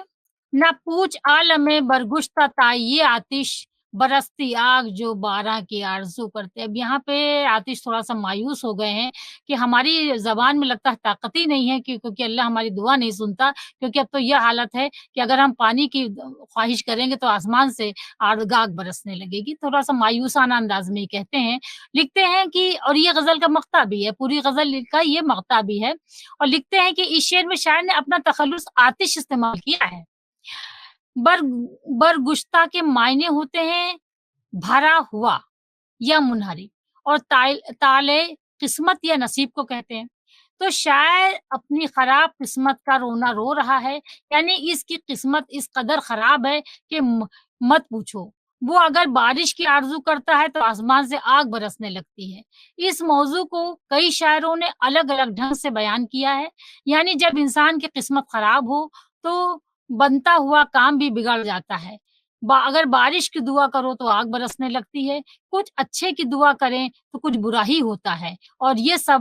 نہ پوچھ عالم برگشتہ تا یہ آتش برستی آگ جو بارہ کی آرزو کرتے۔ اب یہاں پہ آتش تھوڑا-سا مایوس ہو گئے ہیں کہ ہماری زبان میں لگتا ہے طاقت ہی نہیں ہے کیونکہ اللہ ہماری دعا نہیں سنتا، کیونکہ اب تو یہ حالت ہے کہ اگر ہم پانی کی خواہش کریں گے تو آسمان سے آگ برسنے لگے گی۔ تھوڑا-سا مایوسانہ انداز میں یہ کہتے ہیں، لکھتے ہیں کہ اور یہ غزل کا مقطع بھی ہے، پوری غزل کا یہ مقطع بھی ہے اور لکھتے ہیں کہ اس شعر میں شاعر نے اپنا تخلص آتش استعمال کیا ہے۔ بر برگشتہ کے معنی ہوتے ہیں بھرا ہوا یا منہرک، اور تالے قسمت یا نصیب کو کہتے ہیں۔ تو شاعر اپنی خراب قسمت کا رونا رو رہا ہے، یعنی اس کی قسمت اس قدر خراب ہے کہ مت پوچھو۔ وہ اگر بارش کی آرزو کرتا ہے تو آسمان سے آگ برسنے لگتی ہے۔ اس موضوع کو کئی شاعروں نے الگ الگ ڈھنگ سے بیان کیا ہے، یعنی جب انسان کی قسمت خراب ہو تو بنتا ہوا کام بھی بگڑ جاتا ہے۔ اگر بارش کی دعا کرو تو آگ برسنے لگتی ہے، کچھ اچھے کی دعا کریں تو کچھ برا ہی ہوتا ہے، اور یہ سب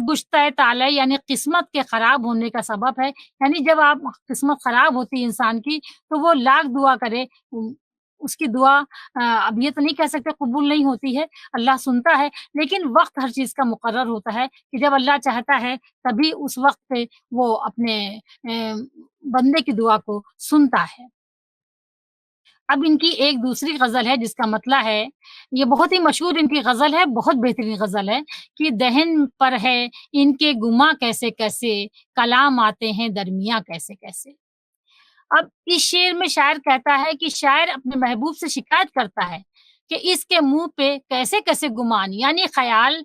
گشتہ تعالی یعنی قسمت کے خراب ہونے کا سبب ہے۔ یعنی جب آپ قسمت خراب ہوتی ہے انسان کی تو وہ لاکھ دعا کرے، اس کی دعا اب یہ تو نہیں کہہ سکتے قبول نہیں ہوتی ہے، اللہ سنتا ہے، لیکن وقت ہر چیز کا مقرر ہوتا ہے کہ جب اللہ چاہتا ہے تبھی اس وقت پہ وہ اپنے بندے کی دعا کو سنتا ہے۔ اب ان کی ایک دوسری غزل ہے جس کا مطلع ہے، یہ بہت ہی مشہور ان کی غزل ہے، بہت بہترین غزل ہے کہ دہن پر ہے ان کے گماں کیسے کیسے، کلام آتے ہیں درمیاں کیسے کیسے۔ اب اس شعر میں شاعر کہتا ہے کہ شاعر اپنے محبوب سے شکایت کرتا ہے کہ اس کے منہ پہ کیسے کیسے گمان یعنی خیال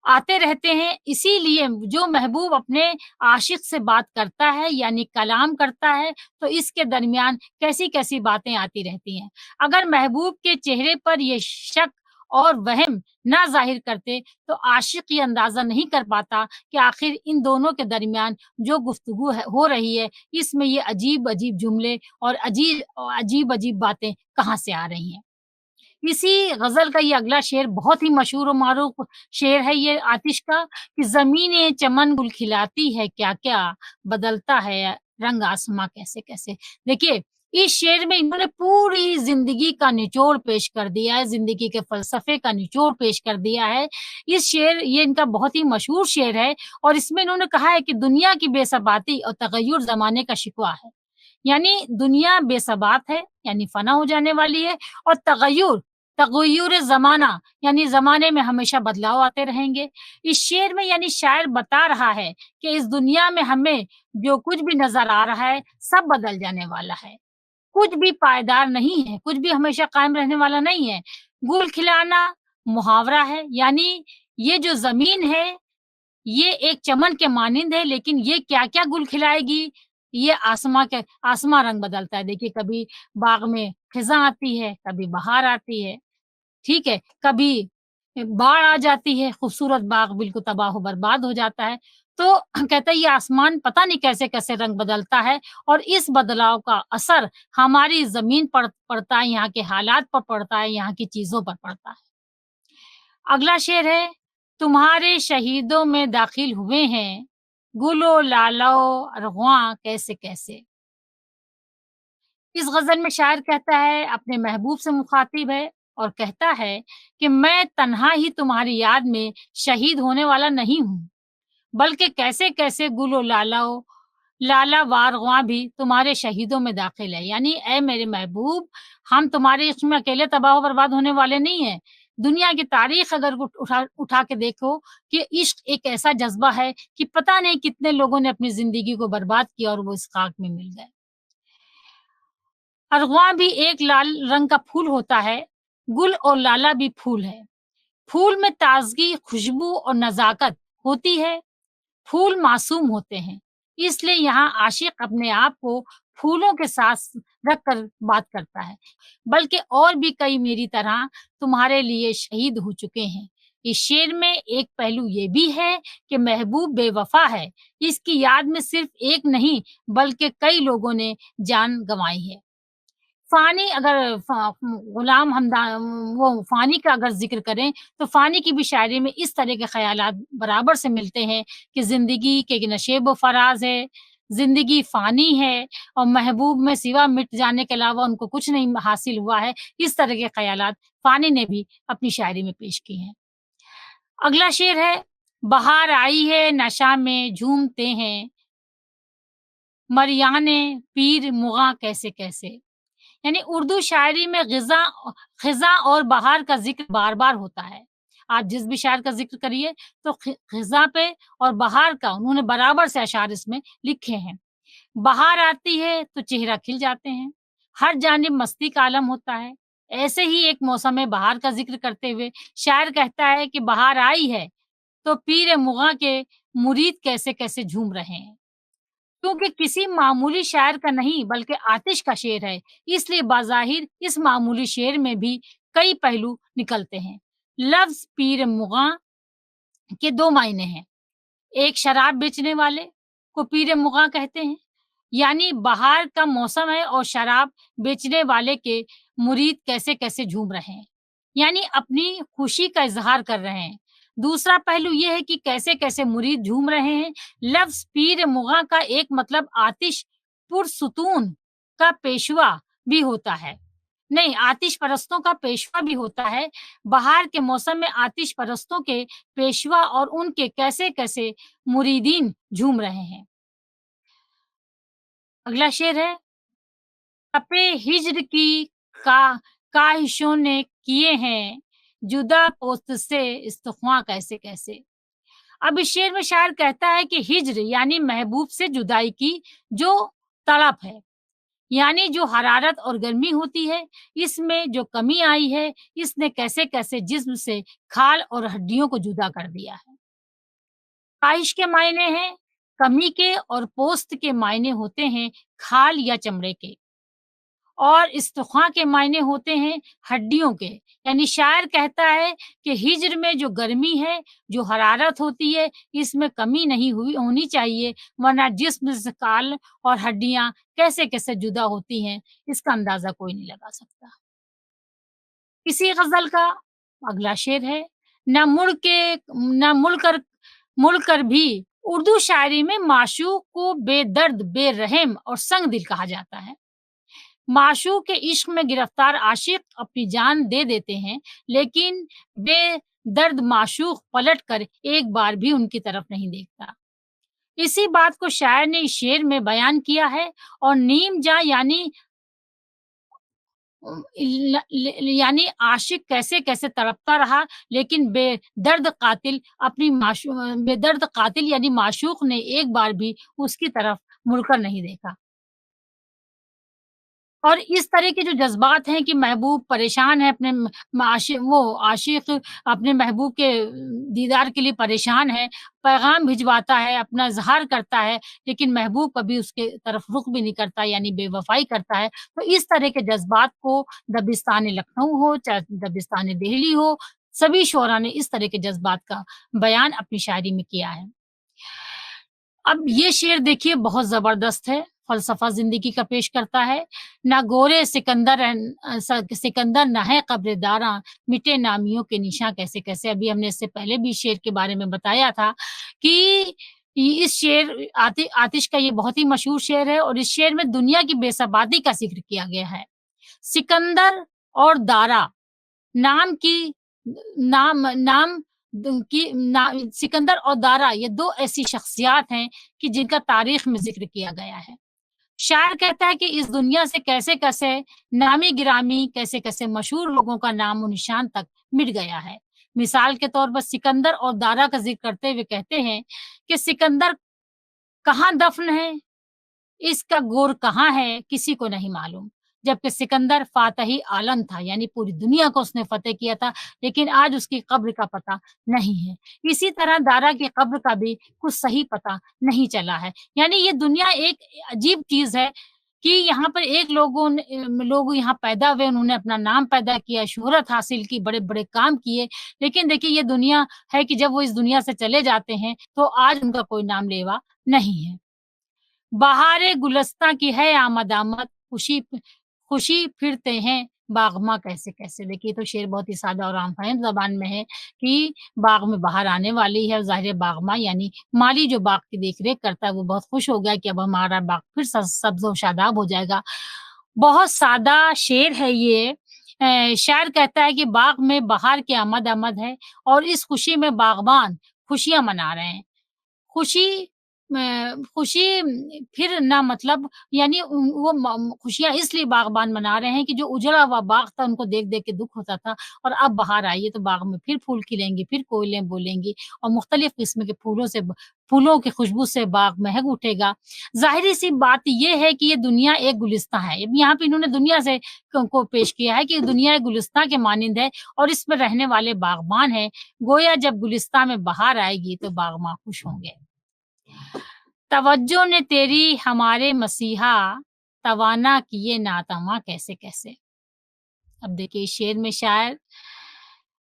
آتے رہتے ہیں، اسی لیے جو محبوب اپنے عاشق سے بات کرتا ہے یعنی کلام کرتا ہے تو اس کے درمیان کیسی کیسی باتیں آتی رہتی ہیں۔ اگر محبوب کے چہرے پر یہ شک اور وہم نہ ظاہر کرتے تو عاشق یہ اندازہ نہیں کر پاتا کہ آخر ان دونوں کے درمیان جو گفتگو ہو رہی ہے اس میں یہ عجیب عجیب جملے اور عجیب عجیب باتیں کہاں سے آ رہی ہیں۔ اسی غزل کا یہ اگلا شعر بہت ہی مشہور و معروف شعر ہے یہ آتش کا کہ زمینیں چمن گل کھلاتی ہے کیا کیا، بدلتا ہے رنگ آسماں کیسے کیسے۔ دیکھیے اس شعر میں انہوں نے پوری زندگی کا نچوڑ پیش کر دیا ہے، زندگی کے فلسفے کا نچوڑ پیش کر دیا ہے۔ اس شعر یہ ان کا بہت ہی مشہور شعر ہے اور اس میں انہوں نے کہا ہے کہ دنیا کی بے ثباتی اور تغیر زمانے کا شکوہ ہے، یعنی دنیا بے ثبات ہے یعنی فنا ہو جانے والی ہے، اور تغیر زمانہ یعنی زمانے میں ہمیشہ بدلاؤ آتے رہیں گے۔ اس شعر میں یعنی شاعر بتا رہا ہے کہ اس دنیا میں ہمیں جو کچھ بھی نظر آ رہا ہے سب بدل جانے والا ہے، کچھ بھی پائیدار نہیں ہے، کچھ بھی ہمیشہ قائم رہنے والا نہیں ہے۔ گل کھلانا محاورہ ہے، یعنی یہ جو زمین ہے یہ ایک چمن کے مانند ہے، لیکن یہ کیا کیا گل کھلائے گی، یہ آسماں رنگ بدلتا ہے۔ دیکھیے کبھی باغ میں خزاں آتی ہے، کبھی بہار آتی ہے، ٹھیک ہے، کبھی باڑھ آ جاتی ہے، خوبصورت باغ بالکل تباہ و برباد ہو جاتا ہے۔ تو کہتا ہے یہ آسمان پتہ نہیں کیسے کیسے رنگ بدلتا ہے، اور اس بدلاؤ کا اثر ہماری زمین پر پڑتا ہے، یہاں کے حالات پر پڑتا ہے، یہاں کی چیزوں پر پڑتا ہے۔ اگلا شعر ہے تمہارے شہیدوں میں داخل ہوئے ہیں گل و لالو ارغواں کیسے کیسے۔ اس غزل میں شاعر کہتا ہے اپنے محبوب سے مخاطب ہے اور کہتا ہے کہ میں تنہا ہی تمہاری یاد میں شہید ہونے والا نہیں ہوں، بلکہ کیسے کیسے گل و لالا وارغواں بھی تمہارے شہیدوں میں داخل ہے، یعنی اے میرے محبوب ہم تمہارے عشق میں اکیلے تباہ و برباد ہونے والے نہیں ہیں۔ دنیا کی تاریخ اگر اٹھا کے دیکھو کہ عشق ایک ایسا جذبہ ہے کہ پتہ نہیں کتنے لوگوں نے اپنی زندگی کو برباد کیا اور وہ اس خاک میں مل گئے۔ ارغواں بھی ایک لال رنگ کا پھول ہوتا ہے، گل اور لالا بھی پھول ہے۔ پھول میں تازگی، خوشبو اور نزاکت ہوتی ہے، پھول معصوم ہوتے ہیں، اس لیے یہاں عاشق اپنے آپ کو پھولوں کے ساتھ رکھ کر بات کرتا ہے، بلکہ اور بھی کئی میری طرح تمہارے لیے شہید ہو چکے ہیں۔ اس شعر میں ایک پہلو یہ بھی ہے کہ محبوب بے وفا ہے، اس کی یاد میں صرف ایک نہیں بلکہ کئی لوگوں نے جان گنوائی ہے۔ فانی اگر غلام حمدان وہ فانی کا اگر ذکر کریں تو فانی کی بھی شاعری میں اس طرح کے خیالات برابر سے ملتے ہیں کہ زندگی کے نشیب و فراز ہے، ज़िंदगी फ़ानी है और महबूब में सिवा मिट जाने के अलावा उनको कुछ नहीं हासिल हुआ है। इस तरह के ख़यालात फ़ानी ने भी अपनी शायरी में पेश किए हैं। अगला शेर है, बहार आई है नशा में झूमते हैं, मरियाने पीर मुग़ां कैसे-कैसे। यानी उर्दू शायरी में ख़िज़ा और बहार का ज़िक्र बार-बार होता है। आप जिस भी शायर का ज़िक्र करिए तो ख़िज़ा पे और बहार का उन्होंने बराबर से अशार इसमें लिखे हैं। बहार आती है तो चेहरा खिल जाते हैं, हर जानिब मस्ती का आलम होता है। ऐसे ही एक मौसम बहार का ज़िक्र करते हुए शायर कहता है कि बहार आई है तो पीर मुग़ां के मुरीद कैसे-कैसे झूम रहे हैं। क्योंकि किसी मामूली शायर का नहीं बल्कि आतिश का शेर है, इसलिए बाज़ाहिर इस मामूली शेर में भी कई पहलू निकलते हैं। लफ्ज़ पीर मुग़ां के 2 मायने हैं। एक शराब बेचने वाले को पीर मुग़ां कहते हैं, यानी बहार का मौसम है और शराब बेचने वाले के मुरीद कैसे-कैसे झूम रहे हैं, यानी अपनी खुशी का इज़हार कर रहे हैं। दूसरा पहलू ये है कि कैसे-कैसे मुरीद झूम रहे हैं। लफ्ज़ पीर मुग़ां का एक मतलब आतिश पुरसुतून का पेशवा भी होता है। नहीं, आतिश परस्तों का पेशवा भी होता है। बहार के मौसम में आतिश परस्तों के पेशवा और उनके कैसे-कैसे मुरीदीन झूम रहे हैं। अगला शेर है, तपे हिज्र की का काहिशों ने किए हैं, जुदा पोस्त से इस्तग़फ़ा कैसे-कैसे। अब इस शेर में शायर कहता है कि हिज्र यानी महबूब से जुदाई की जो तड़प है, यानी जो हरारत और गर्मी होती है, इसमें जो कमी आई है, इसने कैसे-कैसे जिस्म से खाल और हड्डियों को जुदा कर दिया है। ख़्वाहिश के मायने हैं कमी के और पोस्त के मायने होते हैं खाल या चमड़े के और इस्तख़्वा के मायने होते हैं हड्डियों के। यानी शायर कहता है कि हिज्र में जो गर्मी है, जो हरारत होती है, इसमें कमी नहीं होनी चाहिए, वरना जिस्म से खाल और हड्डियाँ कैसे-कैसे जुदा होती हैं, इसका अंदाज़ा कोई नहीं लगा सकता। इसी ग़ज़ल का अगला शेर है, ना मुड़ कर भी उर्दू शायरी में माशूक़ को बेदर्द, बेरहम और संगदिल कहा जाता है। माशूक़ के इश्क में गिरफ्तार आशिक़ अपनी जान दे देते हैं, लेकिन बेदर्द माशूक़ पलट कर एक बार भी उनकी तरफ नहीं देखता। इसी बात को शायर ने इस शेर में बयान किया है और नीम जाँ यानी आशिक कैसे-कैसे तड़पता रहा, लेकिन बेदर्द कातिल यानी माशूक ने एक बार भी उसकी तरफ मुड़कर नहीं देखा। और इस तरह के जो जज़्बात हैं कि महबूब परेशान है अपने आशिक अपने महबूब के दीदार के लिए परेशान है, पैगाम भिजवाता है, अपना इज़हार करता है, लेकिन महबूब कभी उसके तरफ रुख भी नहीं करता यानी बेवफ़ाई करता है। तो इस तरह के जज़्बात को दबिस्तान लखनऊ हो, चाहे दबिस्तान दिल्ली हो, सभी शोरा ने इस तरह के जज़्बात का बयान अपनी शायरी में किया है। अब ये शेर देखिए बहुत ज़बरदस्त है, फ़लसफ़ा ज़िंदगी का पेश करता है। ना गोरे सिकंदर ना है कब्र-ए-दाराँ, मिटे नामियों के निशान कैसे-कैसे। अभी हमने इससे पहले भी शेर के बारे में बताया था कि इस शेर आतिश का ये बहुत ही मशहूर शेर है और इस शेर में दुनिया की बेसबादी का ज़िक्र किया गया है। सिकंदर और दारा नाम की नाम नाम द की ना सिकंदर और दारा ये 2 ऐसी शख्सियत हैं कि जिनका तारीख़ में ज़िक्र किया गया है। शायर कहता है कि इस दुनिया से कैसे-कैसे नामी-गिरामी, कैसे-कैसे मशहूर लोगों का नामो-निशान तक मिट गया है। मिसाल के तौर पर सिकंदर और दारा का ज़िक्र करते हुए कहते हैं कि सिकंदर कहाँ दफ़न है, इसका गोर कहाँ है, किसी को नहीं मालूम। जबकि सिकंदर फ़ातही आलम था, यानी पूरी दुनिया को उसने फ़तेह किया था, लेकिन आज उसकी कब्र का पता नहीं है। इसी तरह दारा की कब्र का भी कुछ सही पता नहीं चला है। यानी ये दुनिया एक अजीब चीज़ है कि यहाँ पर एक लोग यहाँ पैदा हुए, उन्होंने अपना नाम पैदा किया, शोहरत हासिल की, बड़े-बड़े काम किए, लेकिन देखिए ये दुनिया है कि जब वो इस दुनिया से चले जाते हैं, तो आज उनका कोई नाम-लेवा नहीं है। बहारे गुलस्ताँ की है आमद-आमद, खुशी फिरते हैं باغ कैसे कैसे, देखिए ये तो शेर बहुत ही सादा और आम फहम ज़बान में है कि बाग में बहार आने वाली है, और ज़ाहिर है बागमा यानी माली जो बाग की देख-रेख करता है वो बहुत खुश हो गया कि अब हमारा बाग फिर सब्ज़ व शादाब हो जाएगा। बहुत सादा शेर है ये। शायर कहता है कि बाग में बहार की आमद-आमद है और इस खुशी में बागबान खुशियाँ मना रहे हैं। खुशी खुशी फिर ना मतलब यानी वो खुशियाँ इसलिए बागबान मना रहे हैं कि जो उजड़ा हुआ बाग था उनको देख-देख के दुःख होता था, और अब बहार आई है तो बाग में फिर फूल खिलेंगे, फिर कोयलें बोलेंगी और मुख्तलिफ किस्म के फूलों की खुशबू से बाग महक उठेगा। ज़ाहिर-सी बात ये है कि ये दुनिया एक गुलिस्ताँ है। अब यहाँ पे इन्होंने दुनिया से को पेश किया है कि दुनिया एक गुलिस्ताँ के मानिंद है और इसमें रहने वाले बागबान हैं। गोया जब गुलिस्ताँ में बहार आएगी तो बागबान खुश होंगे। तवज्जो ने तेरी हमारे मसीहा, तवाना किए नातवा कैसे-कैसे। अब देखिए शेर में शायर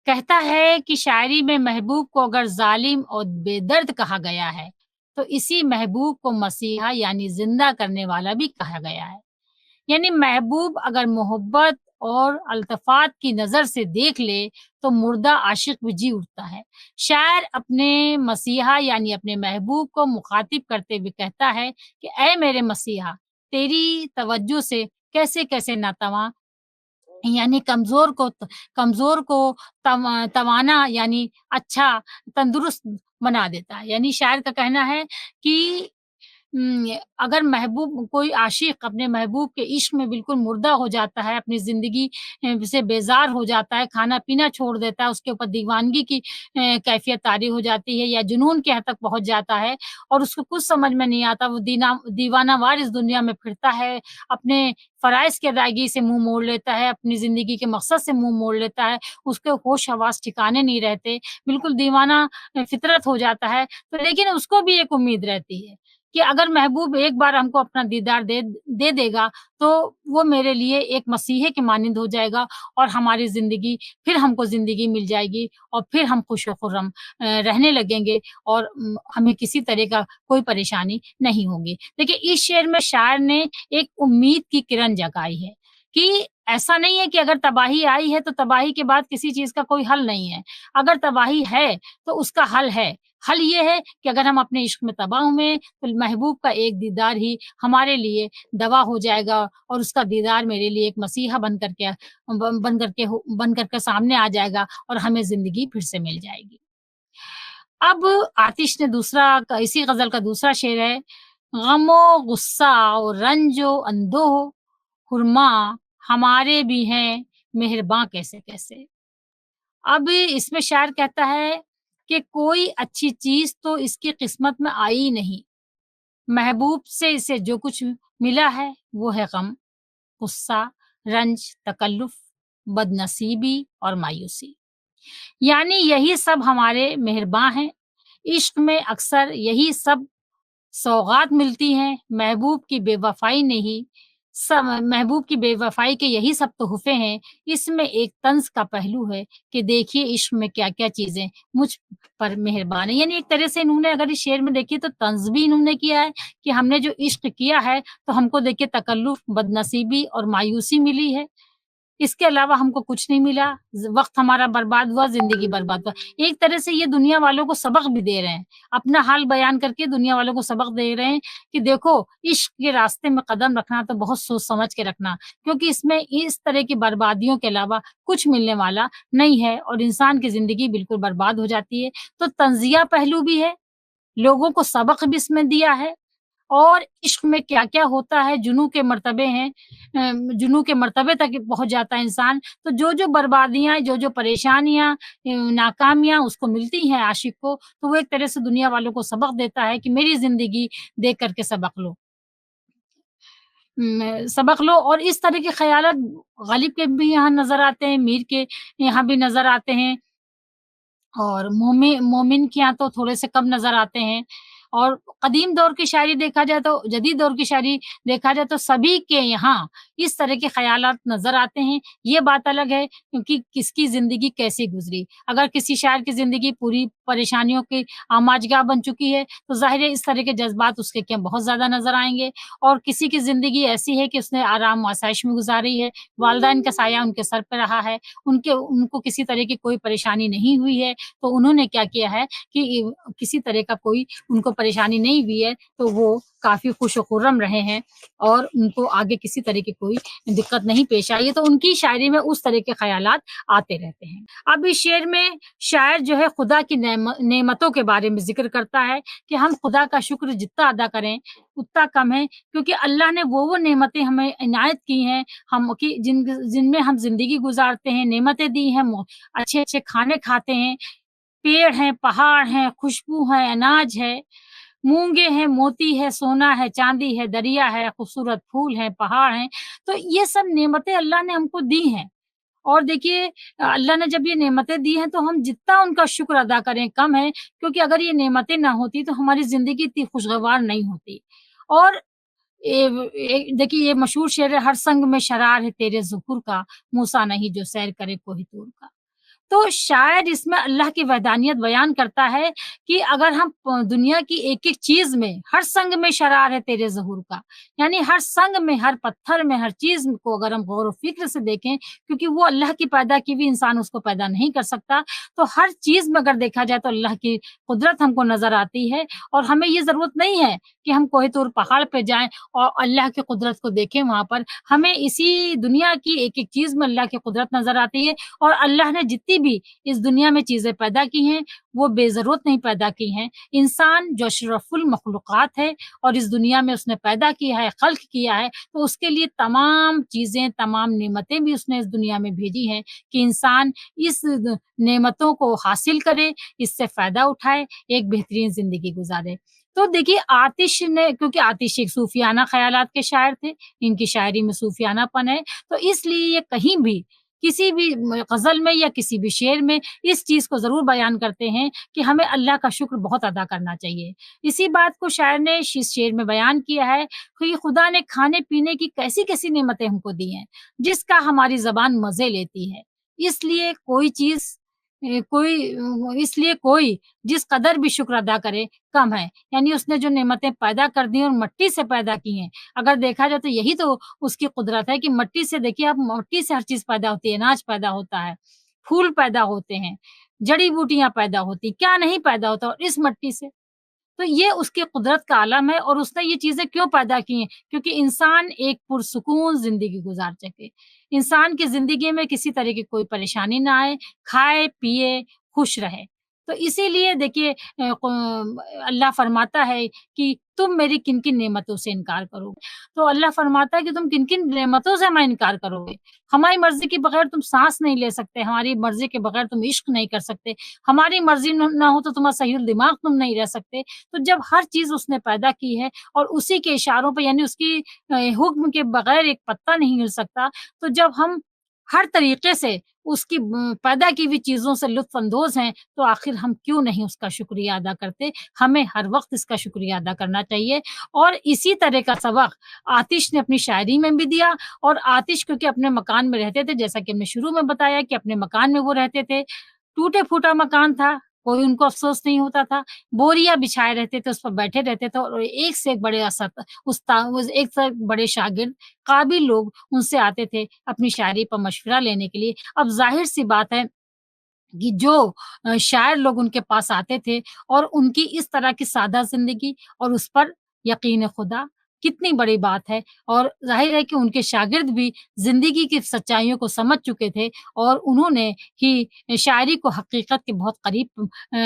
कहता है कि शायरी में महबूब को अगर ज़ालिम और बेदर्द कहा गया है, तो इसी महबूब को मसीहा यानी ज़िंदा करने वाला भी कहा गया है। यानी महबूब अगर मोहब्बत और अल्तफ़ात की नज़र से देख ले, तो मुर्दा आशिक भी जी उठता है। शायर अपने मसीहा यानी अपने महबूब को मुख़ातिब करते हुए कहता है कि ऐ मेरे मसीहा, तेरी तवज्जो से कैसे-कैसे नातवा यानी कमज़ोर को तवाना यानी अच्छा, तंदुरुस्त बना देता है। यानी शायर का कहना है कि अगर महबूब कोई आशिक अपने महबूब के इश्क में बिल्कुल मुर्दा हो जाता है, अपनी ज़िंदगी से बेज़ार हो जाता है, खाना-पीना छोड़ देता है, उसके ऊपर दीवानगी की कैफ़ियत तारी हो जाती है या जुनून की हद तक पहुँच जाता है और उसको कुछ समझ में नहीं आता, वो दीवानावार इस दुनिया में फिरता है, अपने फ़राइज़ की अदायगी से मुँह मोड़ लेता है, अपनी ज़िंदगी के मकसद से मुँह मोड़ लेता है, उसके होश-हवास ठिकाने नहीं रहते, बिल्कुल दीवाना फ़ितरत हो जाता है। तो लेकिन उसको भी एक उम्मीद रहती है कि अगर महबूब एक बार हमको अपना दीदार दे देगा, तो वो मेरे लिए एक मसीहे के मानिंद हो जाएगा और हमारी ज़िंदगी फिर हमको ज़िंदगी मिल जाएगी और फिर हम खुश-व-खुर्रम रहने लगेंगे और हमें किसी तरह का कोई परेशानी नहीं होगी। देखिए, इस शेर में शायर ने एक उम्मीद की किरण जगाई है कि ऐसा नहीं है कि अगर तबाही आई है, तो तबाही के बाद किसी चीज़ का कोई हल नहीं है। अगर तबाही है, तो उसका हल है। हल ये है कि अगर हम अपने इश्क में तबाह हुए, तो महबूब का एक दीदार ही हमारे लिए दवा हो जाएगा और उसका दीदार मेरे लिए एक मसीहा बन कर के सामने आ जाएगा और हमें ज़िंदगी फिर से मिल जाएगी। अब आतिश ने इसी ग़ज़ल का दूसरा शेर है, गमो गुस्सा और रंजो अंदोह हुरमा हमारे भी हैं मेहरबाँ कैसे-कैसे। अब इसमें शायर कहता है कि कोई अच्छी चीज़ तो इसकी किस्मत में आई ही नहीं। महबूब से इसे जो कुछ मिला है वो है गम, गुस्सा, रंज, तकल्लुफ़, बदनसीबी और मायूसी। यानी यही सब हमारे मेहरबाँ हैं। इश्क में अक्सर यही सब सौगात मिलती हैं, महबूब की बेवफ़ाई के यही सब तोहफ़े हैं। इसमें एक तंज़ का पहलू है कि देखिए इश्क में क्या-क्या चीज़ें मुझ पर मेहरबान हैं। यानी एक तरह से इन्होंने अगर इस शेर में देखिए तो तंज़ भी इन्होंने किया है कि हमने जो इश्क किया है, तो हमको देखिए तकल्लुफ़, बदनसीबी और मायूसी मिली है। इसके अलावा हमको कुछ नहीं मिला, वक़्त हमारा बर्बाद हुआ, ज़िंदगी बर्बाद हुआ। एक तरह से ये दुनिया वालों को सबक भी दे रहे हैं। अपना हाल बयान करके दुनिया वालों को सबक दे रहे हैं कि देखो, इश्क के रास्ते में कदम रखना तो बहुत सोच समझ के रखना, क्योंकि इसमें इस तरह की बर्बादियों के अलावा कुछ मिलने वाला नहीं है और इंसान की ज़िंदगी बिल्कुल बर्बाद हो जाती है। तो तंज़िया पहलू भी है, लोगों को सबक भी इसमें दिया है और इश्क में क्या-क्या होता है, जुनून के मर्तबे हैं, जुनून के मर्तबे तक पहुँच जाता है इंसान, तो जो-जो बर्बादियाँ, जो-जो परेशानियाँ, नाकामियाँ उसको मिलती हैं आशिक को, तो वो एक तरह से दुनिया वालों को सबक देता है कि मेरी ज़िंदगी देख कर के सबक लो और इस तरह के ख़यालात गालिब के भी यहाँ नज़र आते हैं, मीर के यहाँ भी नज़र आते हैं और मोमिन के यहाँ तो थोड़े से कम नज़र आते हैं। اور قدیم دور کی شاعری دیکھا جائے تو جدید دور کی شاعری دیکھا جائے تو سبھی کے یہاں اس طرح کے خیالات نظر آتے ہیں۔ یہ بات الگ ہے کیونکہ کس کی زندگی کیسی گزری۔ اگر کسی شاعر کی زندگی پوری پریشانیوں کی آماجگاہ بن چکی ہے تو ظاہر ہے اس طرح کے جذبات اس کے کیا بہت زیادہ نظر آئیں گے، اور کسی کی زندگی ایسی ہے کہ اس نے آرام و آسائش میں گزاری ہے، والدین کا سایہ ان کے سر پہ رہا ہے، ان کو کسی طرح کی کوئی پریشانی نہیں ہوئی ہے، تو انہوں نے کیا کیا ہے کہ کسی طرح کا کوئی ان کو پریشانی نہیں ہوئی ہے تو وہ کافی خوش و خرم رہے ہیں، اور ان کو آگے کسی طرح کی کوئی دقت نہیں پیش آئی ہے، تو ان کی شاعری میں اس طرح کے خیالات آتے رہتے ہیں۔ اب اس شعر میں شاعر جو ہے خدا کی نعمتوں کے بارے میں ذکر کرتا ہے کہ ہم خدا کا شکر جتنا ادا کریں اتنا کم ہے، کیونکہ اللہ نے وہ نعمتیں ہمیں عنایت کی ہیں، جن میں ہم زندگی گزارتے ہیں، نعمتیں دی ہیں، اچھے اچھے کھانے کھاتے ہیں، پیڑ ہیں، پہاڑ ہیں، خوشبو ہے، اناج ہے، مونگے ہیں، موتی ہے، سونا ہے، چاندی ہے، دریا ہے، خوبصورت پھول ہیں، پہاڑ ہیں، تو یہ سب نعمتیں اللہ نے ہم کو دی ہیں۔ اور دیکھیے اللہ نے جب یہ نعمتیں دی ہیں تو ہم جتنا ان کا شکر ادا کریں کم ہے، کیونکہ اگر یہ نعمتیں نہ ہوتی تو ہماری زندگی اتنی خوشگوار نہیں ہوتی۔ اور دیکھیے یہ مشہور شعر ہے، ہر سنگ میں شرار ہے تیرے ظہور کا، موسیٰ نہیں جو سیر کرے کوہ طور کا۔ تو شاعر اس میں اللہ کی وحدانیت بیان کرتا ہے کہ اگر ہم دنیا کی ایک ایک چیز میں ہر سنگ میں شرار ہے تیرے ظہور کا، یعنی ہر سنگ میں، ہر پتھر میں، ہر چیز کو اگر ہم غور و فکر سے دیکھیں، کیونکہ وہ اللہ کی پیدا کی بھی انسان اس کو پیدا نہیں کر سکتا، تو ہر چیز میں اگر دیکھا جائے تو اللہ کی قدرت ہم کو نظر آتی ہے، اور ہمیں یہ ضرورت نہیں ہے کہ ہم کوہ طور پہاڑ پہ جائیں اور اللہ کی قدرت کو دیکھیں وہاں پر، ہمیں اسی دنیا کی ایک ایک چیز میں اللہ کی قدرت نظر آتی ہے، اور اللہ نے جتنی بھی اس دنیا میں چیزیں پیدا کی ہیں وہ بے ضرورت نہیں پیدا کی ہیں۔ انسان جو اشرف المخلوقات ہے اور اس دنیا میں اس نے پیدا کیا ہے، خلق کیا ہے، تو اس کے لیے تمام چیزیں، تمام نعمتیں بھی اس نے اس دنیا میں بھیجی ہیں کہ انسان اس نعمتوں کو حاصل کرے، اس سے فائدہ اٹھائے، ایک بہترین زندگی گزارے۔ تو دیکھیے آتش نے، کیونکہ آتش ایک صوفیانہ خیالات کے شاعر تھے، ان کی شاعری میں صوفیانہ پن ہے، تو اس لیے یہ کہیں بھی کسی بھی غزل میں یا کسی بھی شعر میں اس چیز کو ضرور بیان کرتے ہیں کہ ہمیں اللہ کا شکر بہت ادا کرنا چاہیے۔ اسی بات کو شاعر نے اس شعر میں بیان کیا ہے کہ خدا نے کھانے پینے کی کیسی کیسی نعمتیں ہم کو دی ہیں جس کا ہماری زبان مزے لیتی ہے، اس لیے کوئی جس قدر بھی شکر ادا کرے کم ہے، یعنی اس نے جو نعمتیں پیدا کر دی اور مٹی سے پیدا کی ہیں، اگر دیکھا جائے تو یہی تو اس کی قدرت ہے کہ مٹی سے، دیکھیے آپ، مٹی سے ہر چیز پیدا ہوتی ہے، اناج پیدا ہوتا ہے، پھول پیدا ہوتے ہیں، جڑی بوٹیاں پیدا ہوتی، کیا نہیں پیدا ہوتا، اور اس مٹی سے، تو یہ اس کی قدرت کا عالم ہے، اور اس نے یہ چیزیں کیوں پیدا کی ہیں؟ کیونکہ انسان ایک پرسکون زندگی گزار سکے، انسان کی زندگی میں کسی طرح کی کوئی پریشانی نہ آئے، کھائے پیے خوش رہے۔ تو اسی لیے دیکھیے اللہ فرماتا ہے کہ تم میری کن کن نعمتوں سے انکار کرو گے، تو اللہ فرماتا ہے کہ تم کن کن نعمتوں سے ہمیں انکار کرو گے، ہماری مرضی کے بغیر تم سانس نہیں لے سکتے، ہماری مرضی کے بغیر تم عشق نہیں کر سکتے، ہماری مرضی نہ ہو تو تمہارا صحیح الدماغ تم نہیں رہ سکتے۔ تو جب ہر چیز اس نے پیدا کی ہے اور اسی کے اشاروں پہ، یعنی اس کی حکم کے بغیر ایک پتا نہیں ہل سکتا، تو جب ہم ہر طریقے سے اس کی پیدا کی ہوئی چیزوں سے لطف اندوز ہیں تو آخر ہم کیوں نہیں اس کا شکریہ ادا کرتے؟ ہمیں ہر وقت اس کا شکریہ ادا کرنا چاہیے۔ اور اسی طرح کا سبق آتش نے اپنی شاعری میں بھی دیا، اور آتش کیونکہ اپنے مکان میں رہتے تھے، جیسا کہ ہم نے شروع میں بتایا کہ اپنے مکان میں وہ رہتے تھے، ٹوٹے پھوٹا مکان تھا، کوئی ان کو افسوس نہیں ہوتا تھا، بوریاں بچھائے رہتے تھے، اس پر بیٹھے رہتے تھے، اور ایک سے ایک بڑے ایک سے ایک بڑے شاگرد قابل لوگ ان سے آتے تھے اپنی شاعری پر مشورہ لینے کے لیے۔ اب ظاہر سی بات ہے کہ جو شاعر لوگ ان کے پاس آتے تھے اور ان کی اس طرح کی سادہ زندگی اور اس پر یقین خدا کتنی بڑی بات ہے، اور ظاہر ہے کہ ان کے شاگرد بھی زندگی کی سچائیوں کو سمجھ چکے تھے، اور انہوں نے ہی شاعری کو حقیقت کے بہت قریب،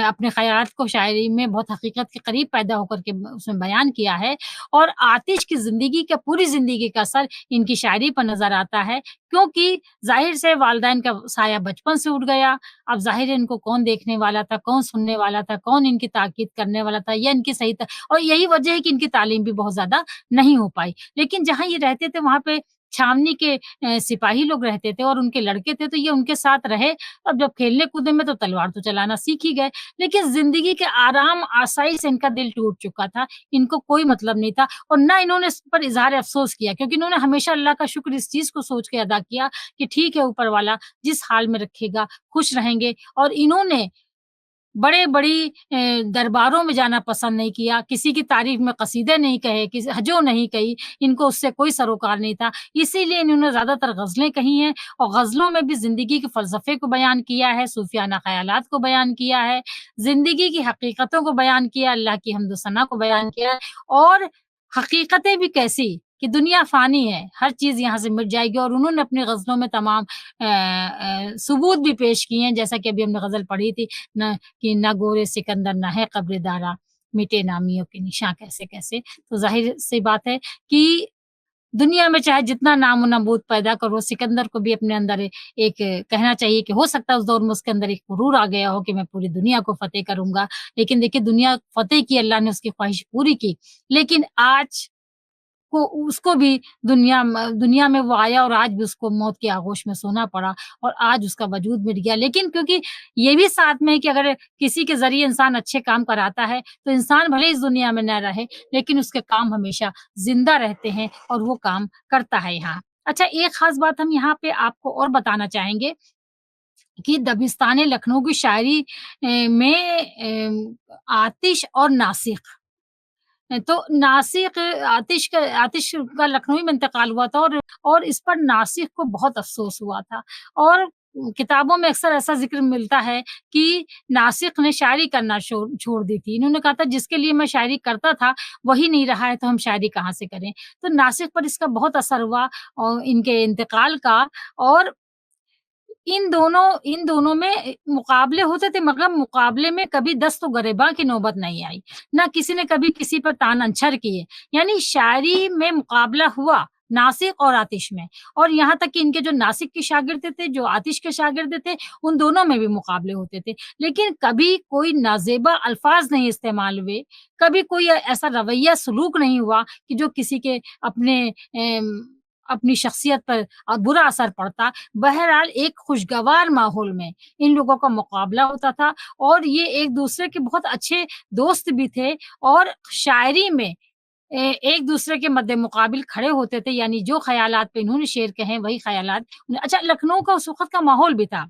اپنے خیالات کو شاعری میں بہت حقیقت کے قریب پیدا ہو کر کے اس میں بیان کیا ہے، اور آتش کی زندگی کا، پوری زندگی کا اثر ان کی شاعری پر نظر آتا ہے، کیونکہ ظاہر سے والدین کا سایہ بچپن سے اٹھ گیا، اب ظاہر ہے ان کو کون دیکھنے والا تھا، کون سننے والا تھا، کون ان کی تاکید کرنے والا تھا، یا ان کی صحیح اور یہی وجہ ہے کہ ان کی تعلیم بھی بہت زیادہ نہیں ہو پائی، لیکن جہاں یہ رہتے تھے وہاں پہ छावनी के सिपाही लोग रहते थे और उनके लड़के थे, तो ये उनके साथ रहे। अब जब खेलने कूदने में तो तलवार तो चलाना सीख ही गए, लेकिन ज़िंदगी के आराम आसाइश से इनका दिल टूट चुका था। इनको कोई मतलब नहीं था और ना इन्होंने इस पर इज़हार अफ़सोस किया, क्योंकि इन्होंने हमेशा अल्लाह का शुक्र इस चीज़ को सोच के अदा किया कि ठीक है, ऊपर वाला जिस हाल में रखेगा, खुश रहेंगे। और इन्होंने बड़े-बड़ी दरबारों में जाना पसंद नहीं किया, किसी की तारीफ़ में कसीदे नहीं कहे, किसी हजो नहीं कही, इनको उससे कोई सरोकार नहीं था। इसीलिए इन्होंने ज़्यादातर ग़ज़लें कही हैं और ग़ज़लों में भी ज़िंदगी के फ़लसफ़े को बयान किया है, सूफ़ियाना ख़यालात को बयान किया है, ज़िंदगी की हकीकतों को बयान किया, अल्लाह की हम्द सना को बयान किया है। और हकीकतें भी कैसी कि दुनिया फ़ानी है, हर चीज़ यहाँ से मिट जाएगी। और उन्होंने अपनी ग़ज़लों में तमाम सबूत भी पेश किए हैं, जैसा कि अभी हमने ग़ज़ल पढ़ी थी न कि ना गोरे सिकंदर ना है कब्र दारा, मिटे नामियों के निशान कैसे-कैसे। तो ज़ाहिर-सी बात है कि दुनिया में चाहे जितना नाम और नमूद पैदा करो, सिकंदर को भी अपने अंदर एक कहना चाहिए कि हो सकता है उस दौर में उसके अंदर एक गुरूर आ गया हो कि मैं पूरी दुनिया को फ़तेह करूँगा। लेकिन देखिए, दुनिया फ़तेह की, अल्लाह ने उसकी ख़्वाहिश पूरी की। लेकिन आज को उसको भी दुनिया में वो आया और आज भी उसको मौत की आगोश में सोना पड़ा और आज उसका वजूद मिट गया। लेकिन क्योंकि ये भी साथ में है कि अगर किसी के ज़रिए इंसान अच्छे काम कराता है, तो इंसान भले इस दुनिया में ना रहे, लेकिन उसके काम हमेशा ज़िंदा रहते हैं और वो काम करता है यहाँ। अच्छा, एक ख़ास बात हम यहाँ पे आपको और बताना चाहेंगे कि दबिस्तान लखनऊ की शायरी में आतिश और नासिक, तो आतिश का लखनऊ में इंतकाल हुआ था और इस पर नासिक को बहुत अफ़सोस हुआ था। और किताबों में अक्सर ऐसा ज़िक्र मिलता है कि नासिक ने शायरी करना छोड़ दी थी। इन्होंने कहा था जिसके लिए मैं शायरी करता था, वही नहीं रहा है, तो हम शायरी कहाँ से करें? तो नासिक पर इसका बहुत असर हुआ और इनके इंतकाल का। और इन दोनों में मुकाबले होते थे, मगर मुकाबले में कभी दस्त गिरेबां की नौबत नहीं आई। ना किसी ने कभी किसी पर तान-अंछर किए। यानी शायरी में मुकाबला हुआ नासिक और आतिश में। और यहाँ तक कि इनके जो नासिक के शागिर्द थे, जो आतिश के शागिर्द थे, उन दोनों में भी मुकाबले होते थे। लेकिन कभी कोई नाज़ेबा अल्फ़ाज़ नहीं इस्तेमाल हुए, कभी कोई ऐसा रवैया सलूक नहीं हुआ कि जो किसी के अपनी शख्सियत पर बुरा असर पड़ता। बहरहाल एक खुशगवार माहौल में इन लोगों का मुकाबला होता था और ये एक-दूसरे के बहुत अच्छे दोस्त भी थे और शायरी में एक-दूसरे के मद्दे-मुकाबिल खड़े होते थे। यानी जो ख़यालात पे इन्होंने शेर कहे, वही ख़यालात। अच्छा, लखनऊ का उस वक़्त का माहौल भी था,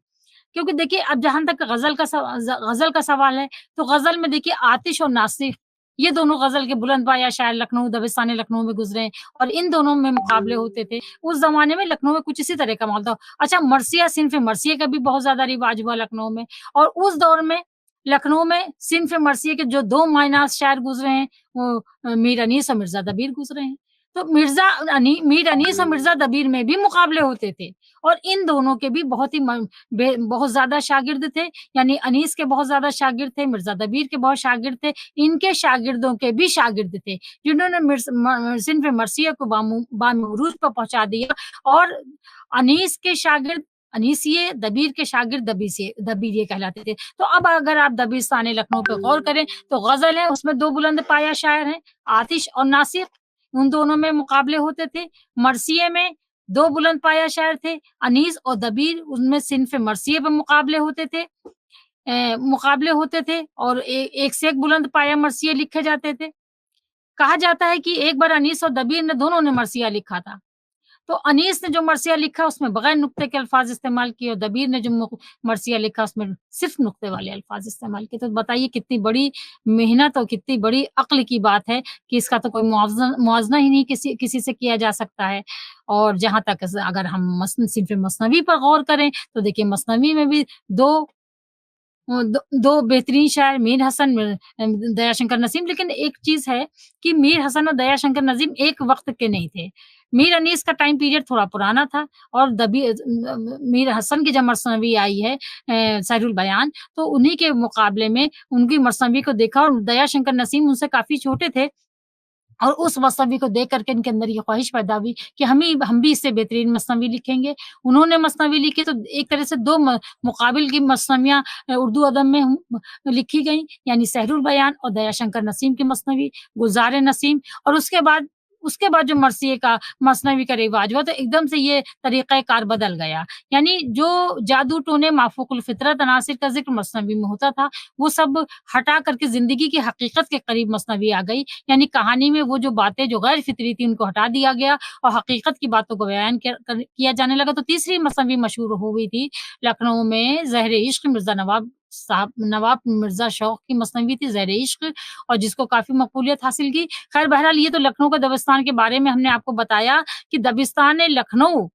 क्योंकि देखिए, अब जहाँ तक ग़ज़ल का सवाल है, तो ग़ज़ल में देखिए आतिश और नासिर, ये दोनों ग़ज़ल के बुलंदबाज़ शायर लखनऊ, दबिस्तान लखनऊ में गुज़रे हैं और इन दोनों में मुकाबले होते थे। उस ज़माने में लखनऊ में कुछ इसी तरह का माहौल था। अच्छा, मरसिया, सिन्फ़ मरसिया का भी बहुत ज़्यादा रिवाज हुआ लखनऊ में। और उस दौर में लखनऊ में सिन्फ़ मरसिया के जो 2 मायनाज़ शायर गुज़रे हैं, वो मीर अनीस और मिर्ज़ा दबीर गुज़रे हैं। तो मीर अनीस और मिर्ज़ा दबीर में भी मुकाबले होते थे और इन दोनों के भी बहुत ज़्यादा शागिर्द थे। यानी अनीस के बहुत ज़्यादा शागिर्द थे, मिर्ज़ा दबीर के बहुत शागिर्द थे, इनके शागिर्दों के भी शागिर्द थे, जिन्होंने सिन्फ़ मरसिया को बाम उरूज पर पहुँचा दिया। और अनीस के शागिर्द अनीसिये, दबीर के शागिर्द दबीरिये कहलाते थे। तो अब अगर आप दबिस्तान लखनऊ पे गौर करें, तो ग़ज़ल है, उसमें 2 बुलंद पाया शायर हैं, आतिश और नासिर। उन दोनों में मुकाबले होते थे। मरसिये में 2 बुलंद पाया शायर थे, अनीस और दबीर, उनमें सिन्फ़ मरसिये पे मुकाबले होते थे और एक से एक बुलंद पाया मरसिये लिखे जाते थे। कहा जाता है कि एक बार अनीस और दबीर ने दोनों ने मरसिया लिखा था। तो अनीस ने जो मरसिया लिखा, उसमें बगैर नुक्ते के अल्फ़ाज़ इस्तेमाल किए और दबीर ने जो मरसिया लिखा, उसमें सिर्फ़ नुक्ते वाले अल्फ़ाज़ इस्तेमाल किए। तो बताइए कितनी बड़ी मेहनत और कितनी बड़ी अक्ल की बात है कि इसका तो कोई मुआवज़ा ही नहीं किसी किसी से किया जा सकता है। और जहाँ तक अगर हम सिन्फ़ मसनवी पर गौर करें, तो देखिए मसनवी में भी 2 दो बेहतरीन शायर मीर हसन, दयाशंकर नसीम। लेकिन एक चीज़ है कि मीर हसन और दयाशंकर नसीम एक वक़्त के नहीं थे। मीर अनीस का टाइम पीरियड थोड़ा पुराना था और मीर हसन की जब मसनवी आई है सहरुल बयान, तो उन्हीं के मुकाबले में उनकी मसनवी को देखा और दयाशंकर नसीम उनसे काफ़ी छोटे थे। और उस मसनवी को देख कर के इनके अंदर ये ख्वाहिश पैदा हुई कि हम भी इससे बेहतरीन मसनवी लिखेंगे। उन्होंने मसनवी लिखी, तो एक तरह से 2 मुकाबिल की मसनवियाँ उर्दू अदब में लिखी गईं, यानी सहरुल बयान और दयाशंकर नसीम की मसनवी, गुलज़ार नसीम। और उसके बाद اس کے بعد جو مرثیے کا مثنوی کا رواج ہوا تو ایک دم سے یہ طریقۂ کار بدل گیا۔ یعنی جو جادو ٹونے مافوق الفطرت عناصر کا ذکر مثنوی میں ہوتا تھا، وہ سب ہٹا کر کے زندگی کی حقیقت کے قریب مثنوی آ گئی۔ یعنی کہانی میں وہ جو باتیں جو غیر فطری تھی ان کو ہٹا دیا گیا اور حقیقت کی باتوں کو بیان کیا جانے لگا۔ تو تیسری مثنوی مشہور ہو گئی تھی لکھنؤ میں زہر عشق مرزا نواب مرزا شوق کی مثنوی تھی زہر عشق، اور جس کو کافی مقبولیت حاصل کی۔ خیر بہرحال یہ تو لکھنؤ کا دبستان کے بارے میں ہم نے آپ کو بتایا کہ دبستان لکھنؤ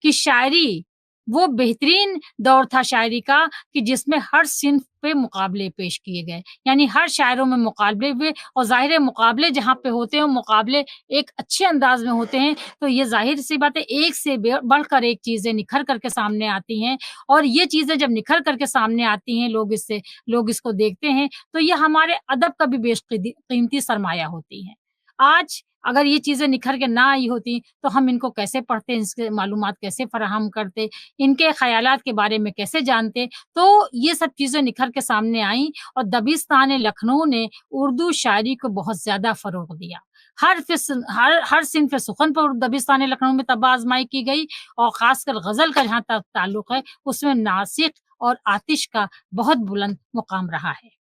کی شاعری وہ بہترین دور تھا شاعری کا کہ جس میں ہر صنف پہ مقابلے پیش کیے گئے، یعنی ہر شاعروں میں مقابلے ہوئے، اور ظاہر مقابلے جہاں پہ ہوتے ہیں مقابلے ایک اچھے انداز میں ہوتے ہیں تو یہ ظاہر سی بات ہے ایک سے بڑھ کر ایک چیزیں نکھر کر کے سامنے آتی ہیں، اور یہ چیزیں جب نکھر کر کے سامنے آتی ہیں لوگ اس کو دیکھتے ہیں تو یہ ہمارے ادب کا بھی بیش قیمتی سرمایہ ہوتی ہیں۔ آج اگر یہ چیزیں نکھر کے نہ آئی ہوتی تو ہم ان کو کیسے پڑھتے، اس کے معلومات کیسے فراہم کرتے، ان کے خیالات کے بارے میں کیسے جانتے؟ تو یہ سب چیزیں نکھر کے سامنے آئیں اور دبستان لکھنؤ نے اردو شاعری کو بہت زیادہ فروغ دیا۔ ہر صنف سخن پر دبستان لکھنؤ میں طبع آزمائی کی گئی، اور خاص کر غزل کا جہاں تک تعلق ہے اس میں ناسخ اور آتش کا بہت بلند مقام رہا ہے۔